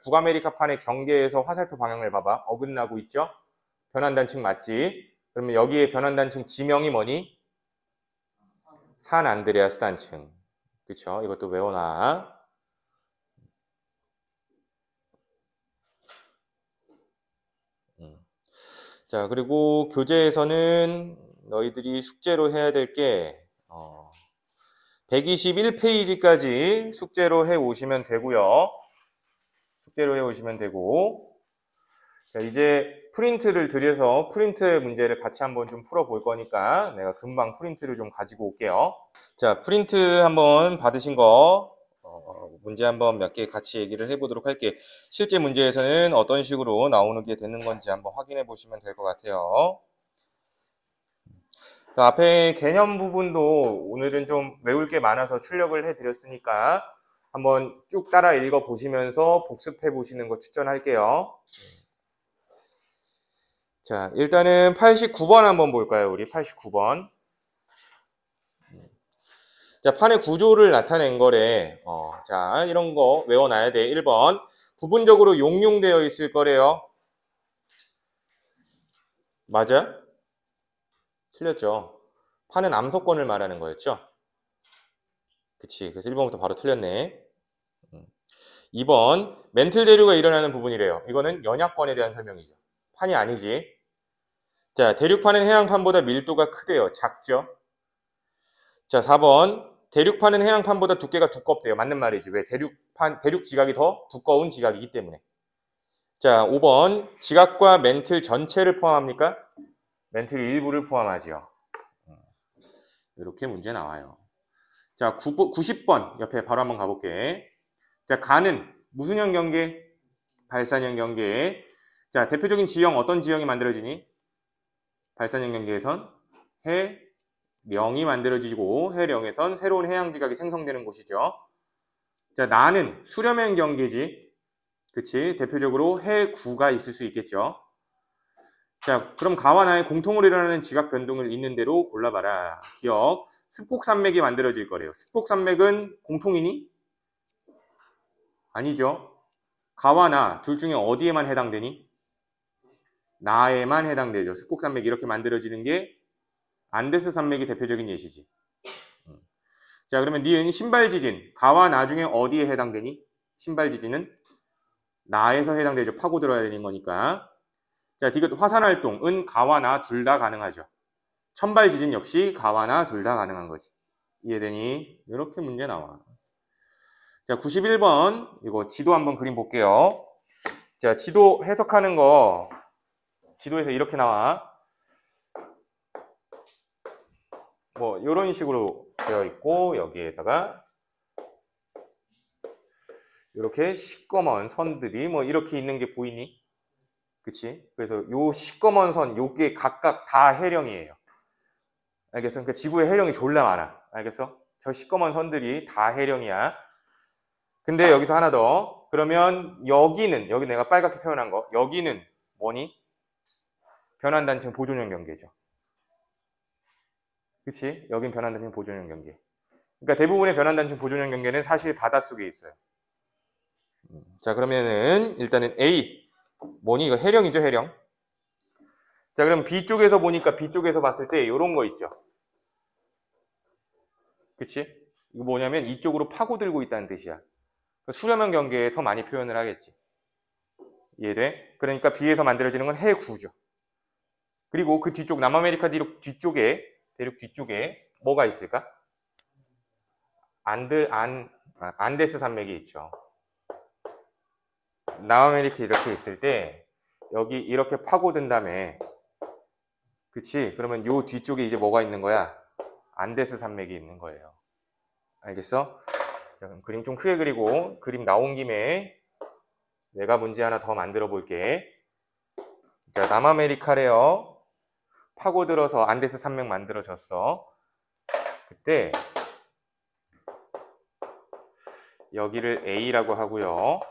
북아메리카판의 경계에서 화살표 방향을 봐봐. 어긋나고 있죠? 변환단층 맞지? 그러면 여기에 변환단층 지명이 뭐니? 산 안드레아스 단층. 그쵸? 이것도 외워놔. 자, 그리고 교재에서는 너희들이 숙제로 해야 될 게 121페이지까지 숙제로 해 오시면 되고요. 숙제로 해 오시면 되고, 자, 이제 프린트를 드려서 프린트 문제를 같이 한번 좀 풀어볼 거니까 내가 금방 프린트를 좀 가지고 올게요. 자, 프린트 한번 받으신 거 문제 한번 몇 개 같이 얘기를 해보도록 할게. 실제 문제에서는 어떤 식으로 나오는 게 되는 건지 한번 확인해 보시면 될 것 같아요. 자, 앞에 개념 부분도 오늘은 좀 외울 게 많아서 출력을 해드렸으니까 한번 쭉 따라 읽어 보시면서 복습해 보시는 거 추천할게요. 자, 일단은 89번 한번 볼까요? 우리 89번. 자, 판의 구조를 나타낸 거래. 자, 이런 거 외워놔야 돼. 1번. 부분적으로 용융되어 있을 거래요. 맞아? 틀렸죠. 판은 암석권을 말하는 거였죠. 그치. 그래서 1번부터 바로 틀렸네. 2번. 멘틀 대류가 일어나는 부분이래요. 이거는 연약권에 대한 설명이죠. 판이 아니지. 자, 대륙판은 해양판보다 밀도가 크대요. 작죠. 자, 4번. 대륙판은 해양판보다 두께가 두껍대요. 맞는 말이지. 왜? 대륙 지각이 더 두꺼운 지각이기 때문에. 자, 5번. 지각과 멘틀 전체를 포함합니까? 멘틀 일부를 포함하지요. 이렇게 문제 나와요. 자, 90번 옆에 바로 한번 가볼게. 자, 가는 무슨 형 경계? 발산형 경계. 자, 대표적인 지형 어떤 지형이 만들어지니? 발산형 경계에선 해령이 만들어지고 해령에선 새로운 해양 지각이 생성되는 곳이죠. 자, 나는 수렴형 경계지. 그치? 대표적으로 해구가 있을 수 있겠죠. 자, 그럼 가와 나의 공통으로 일어나는 지각 변동을 있는 대로 골라봐라. 기억. 습곡산맥이 만들어질 거래요. 습곡산맥은 공통이니? 아니죠. 가와 나 둘 중에 어디에만 해당되니? 나에만 해당되죠. 습곡산맥이 이렇게 만들어지는 게 안데스 산맥이 대표적인 예시지. 자, 그러면 니은 신발지진. 가와 나 중에 어디에 해당되니? 신발지진은 나에서 해당되죠. 파고 들어야 되는 거니까. 자, 디귿 화산활동은 가와 나 둘 다 가능하죠. 천발지진 역시 가와 나 둘 다 가능한 거지. 이해되니? 이렇게 문제 나와. 자, 91번. 이거 지도 한번 그림 볼게요. 자, 지도 해석하는 거 지도에서 이렇게 나와. 뭐 이런 식으로 되어 있고 여기에다가 이렇게 시꺼먼 선들이 뭐 이렇게 있는 게 보이니? 그치? 그래서 요 시꺼먼 선 요게 각각 다 해령이에요. 알겠어? 그러니까 지구에 해령이 졸라 많아. 알겠어? 저 시꺼먼 선들이 다 해령이야. 근데 여기서 하나 더. 그러면 여기는 여기 내가 빨갛게 표현한 거 여기는 뭐니? 변환단층 보존형 경계죠. 그치? 여긴 변환단층 보존형 경계. 그러니까 대부분의 변환단층 보존형 경계는 사실 바닷속에 있어요. 자, 그러면은 일단은 A 뭐니? 이거 해령이죠, 해령. 자, 그럼 B쪽에서 보니까 B쪽에서 봤을 때 이런 거 있죠. 그치? 이거 뭐냐면 이쪽으로 파고들고 있다는 뜻이야. 수렴형 경계에 더 많이 표현을 하겠지. 이해돼? 그러니까 B에서 만들어지는 건 해구죠. 그리고 그 뒤쪽 남아메리카 대륙 뒤쪽에 뭐가 있을까? 안데스 산맥이 있죠. 남아메리카 이렇게 있을 때 여기 이렇게 파고든 다음에 그치? 그러면 요 뒤쪽에 이제 뭐가 있는 거야? 안데스 산맥이 있는 거예요. 알겠어? 자, 그럼 그림 좀 크게 그리고 그림 나온 김에 내가 문제 하나 더 만들어 볼게. 자, 남아메리카래요. 파고들어서 안데스 산맥 만들어졌어. 그때 여기를 A라고 하고요.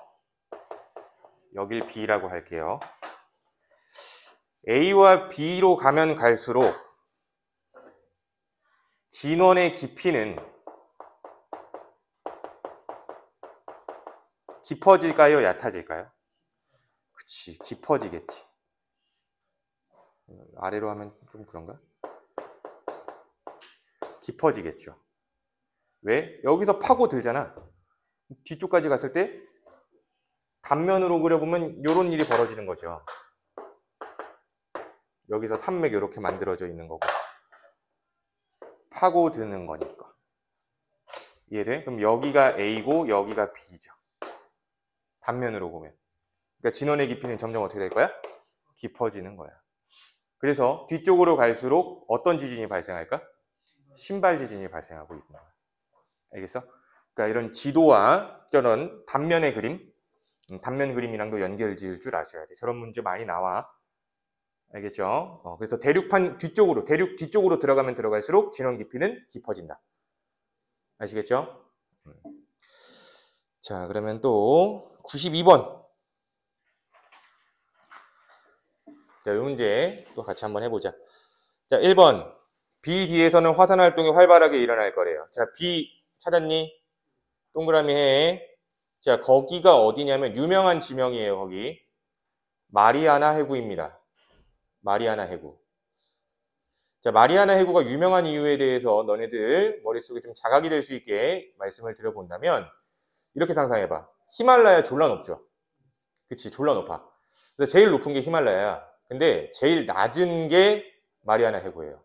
여길 B라고 할게요. A와 B로 가면 갈수록 진원의 깊이는 깊어질까요? 얕아질까요? 그치, 깊어지겠지. 아래로 하면 좀 그런가? 깊어지겠죠. 왜? 여기서 파고들잖아. 뒤쪽까지 갔을 때 단면으로 그려보면 이런 일이 벌어지는 거죠. 여기서 산맥 이렇게 만들어져 있는 거고 파고드는 거니까. 이해돼? 그럼 여기가 A고 여기가 B죠. 단면으로 보면. 그러니까 진원의 깊이는 점점 어떻게 될 거야? 깊어지는 거야. 그래서 뒤쪽으로 갈수록 어떤 지진이 발생할까? 신발 지진이 발생하고 있는 거야. 알겠어? 그러니까 이런 지도와 저런 단면의 그림, 단면 그림이랑도 연결 지을 줄 아셔야 돼. 저런 문제 많이 나와. 알겠죠? 그래서 대륙 뒤쪽으로 들어가면 들어갈수록 진원 깊이는 깊어진다. 아시겠죠? 자, 그러면 또 92번. 자, 이 문제 또 같이 한번 해보자. 자, 1번. B 뒤에서는 화산 활동이 활발하게 일어날 거래요. 자, B 찾았니? 동그라미 해. 자, 거기가 어디냐면 유명한 지명이에요, 거기. 마리아나 해구입니다. 마리아나 해구. 자, 마리아나 해구가 유명한 이유에 대해서 너네들 머릿속에 좀 자각이 될 수 있게 말씀을 드려본다면 이렇게 상상해봐. 히말라야 졸라 높죠? 그치, 졸라 높아. 그래서 제일 높은 게 히말라야야. 근데 제일 낮은 게 마리아나 해구예요.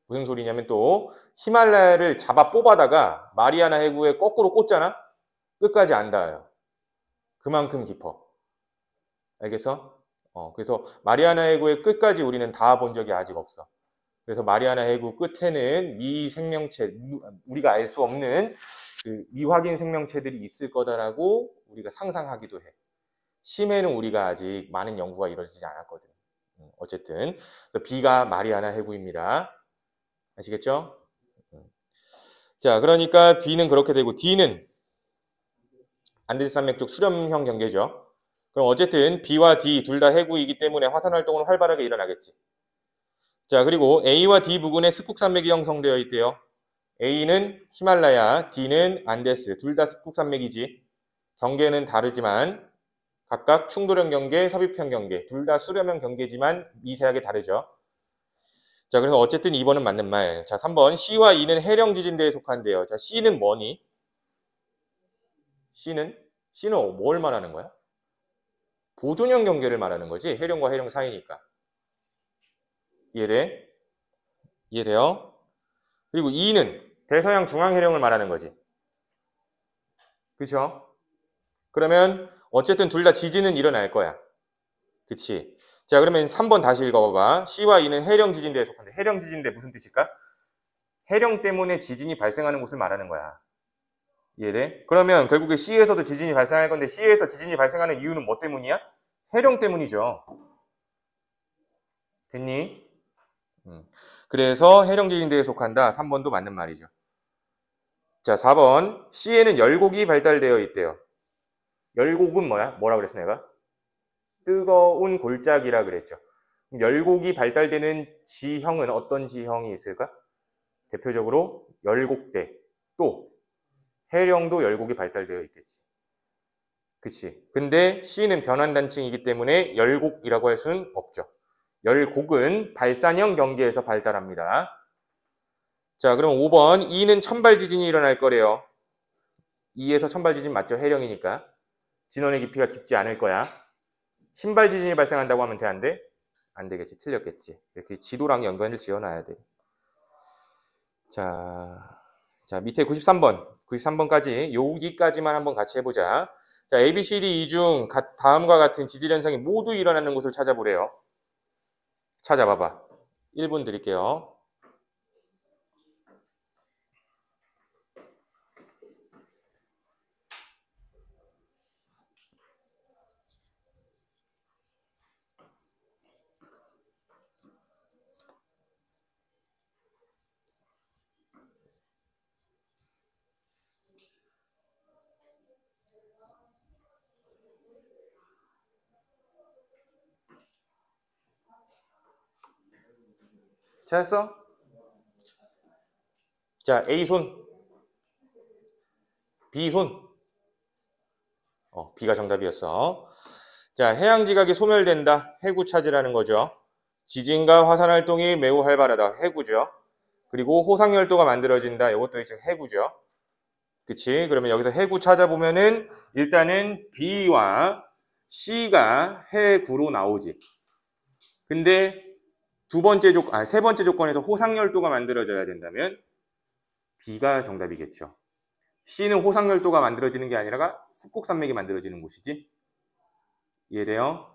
무슨 소리냐면 또 히말라야를 잡아 뽑아다가 마리아나 해구에 거꾸로 꽂잖아? 끝까지 안 닿아요. 그만큼 깊어. 알겠어? 그래서 마리아나 해구의 끝까지 우리는 닿아본 적이 아직 없어. 그래서 마리아나 해구 끝에는 미생명체, 우리가 알 수 없는 그 미확인 생명체들이 있을 거다라고 우리가 상상하기도 해. 심해는 우리가 아직 많은 연구가 이루어지지 않았거든. 어쨌든 그래서 B가 마리아나 해구입니다. 아시겠죠? 자, 그러니까 B는 그렇게 되고 D는 안데스 산맥 쪽 수렴형 경계죠. 그럼 어쨌든 B와 D 둘 다 해구이기 때문에 화산 활동은 활발하게 일어나겠지. 자, 그리고 A와 D 부근에 습곡산맥이 형성되어 있대요. A는 히말라야, D는 안데스. 둘 다 습곡산맥이지. 경계는 다르지만 각각 충돌형 경계, 섭입형 경계. 둘 다 수렴형 경계지만 미세하게 다르죠. 자, 그래서 어쨌든 2번은 맞는 말. 자, 3번. C와 E는 해령 지진대에 속한대요. 자, C는 뭐니? C는 뭘 말하는 거야? 보존형 경계를 말하는 거지. 해령과 해령 사이니까. 이해돼? 이해돼요? 그리고 E는 대서양 중앙해령을 말하는 거지. 그쵸? 그러면 어쨌든 둘 다 지진은 일어날 거야. 그치? 자, 그러면 3번 다시 읽어봐봐. C와 E는 해령 지진대에 속한데 해령 지진대 무슨 뜻일까? 해령 때문에 지진이 발생하는 곳을 말하는 거야. 이해돼? 그러면 결국에 C에서도 지진이 발생할 건데 C에서 지진이 발생하는 이유는 뭐 때문이야? 해령 때문이죠. 됐니? 그래서 해령 지진대에 속한다. 3번도 맞는 말이죠. 자, 4번. C에는 열곡이 발달되어 있대요. 열곡은 뭐야? 뭐라 그랬어 내가? 뜨거운 골짜기라 그랬죠. 열곡이 발달되는 지형은 어떤 지형이 있을까? 대표적으로 열곡대. 또 해령도 열곡이 발달되어 있겠지. 그치? 근데 C는 변환단층이기 때문에 열곡이라고 할 수는 없죠. 열곡은 발산형 경계에서 발달합니다. 자, 그럼 5번. E는 천발 지진이 일어날 거래요. E에서 천발 지진 맞죠? 해령이니까. 진원의 깊이가 깊지 않을 거야. 신발 지진이 발생한다고 하면 돼, 안 돼? 안 되겠지. 틀렸겠지. 이렇게 지도랑 연관을 지어놔야 돼. 자, 밑에 93번. 93번까지 여기까지만 한번 같이 해보자. 자, A, B, C, D, E 중 다음과 같은 지질 현상이 모두 일어나는 곳을 찾아보래요. 찾아봐봐. 1분 드릴게요. 찾았어? 자, A 손, B 손. B가 정답이었어. 자, 해양지각이 소멸된다. 해구 찾으라는 거죠. 지진과 화산 활동이 매우 활발하다. 해구죠. 그리고 호상열도가 만들어진다. 이것도 이제 해구죠. 그치? 그러면 여기서 해구 찾아보면은 일단은 B와 C가 해구로 나오지. 근데 세 번째 조건에서 호상열도가 만들어져야 된다면 B가 정답이겠죠. C는 호상열도가 만들어지는 게 아니라 습곡산맥이 만들어지는 곳이지. 이해돼요?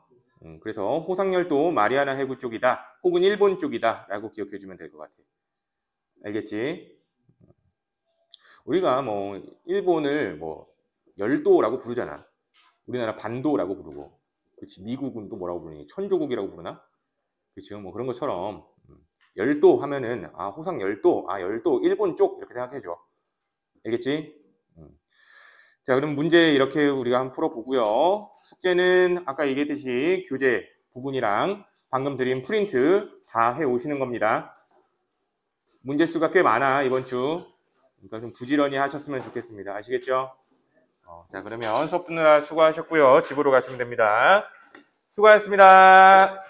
그래서 호상열도 마리아나 해구 쪽이다. 혹은 일본 쪽이다. 라고 기억해주면 될 것 같아. 알겠지? 우리가 뭐 일본을 뭐 열도라고 부르잖아. 우리나라 반도라고 부르고. 그치? 미국은 또 뭐라고 부르니? 천조국이라고 부르나? 그치? 뭐 그런 것처럼 열도 하면은 호상 열도, 열도 일본 쪽 이렇게 생각해줘. 알겠지? 자, 그럼 문제 이렇게 우리가 한번 풀어보고요. 숙제는 아까 얘기했듯이 교재 부분이랑 방금 드린 프린트 다 해오시는 겁니다. 문제 수가 꽤 많아, 이번 주. 그러니까 좀 부지런히 하셨으면 좋겠습니다. 아시겠죠? 자, 그러면 수업 듣느라 수고하셨고요. 집으로 가시면 됩니다. 수고하셨습니다.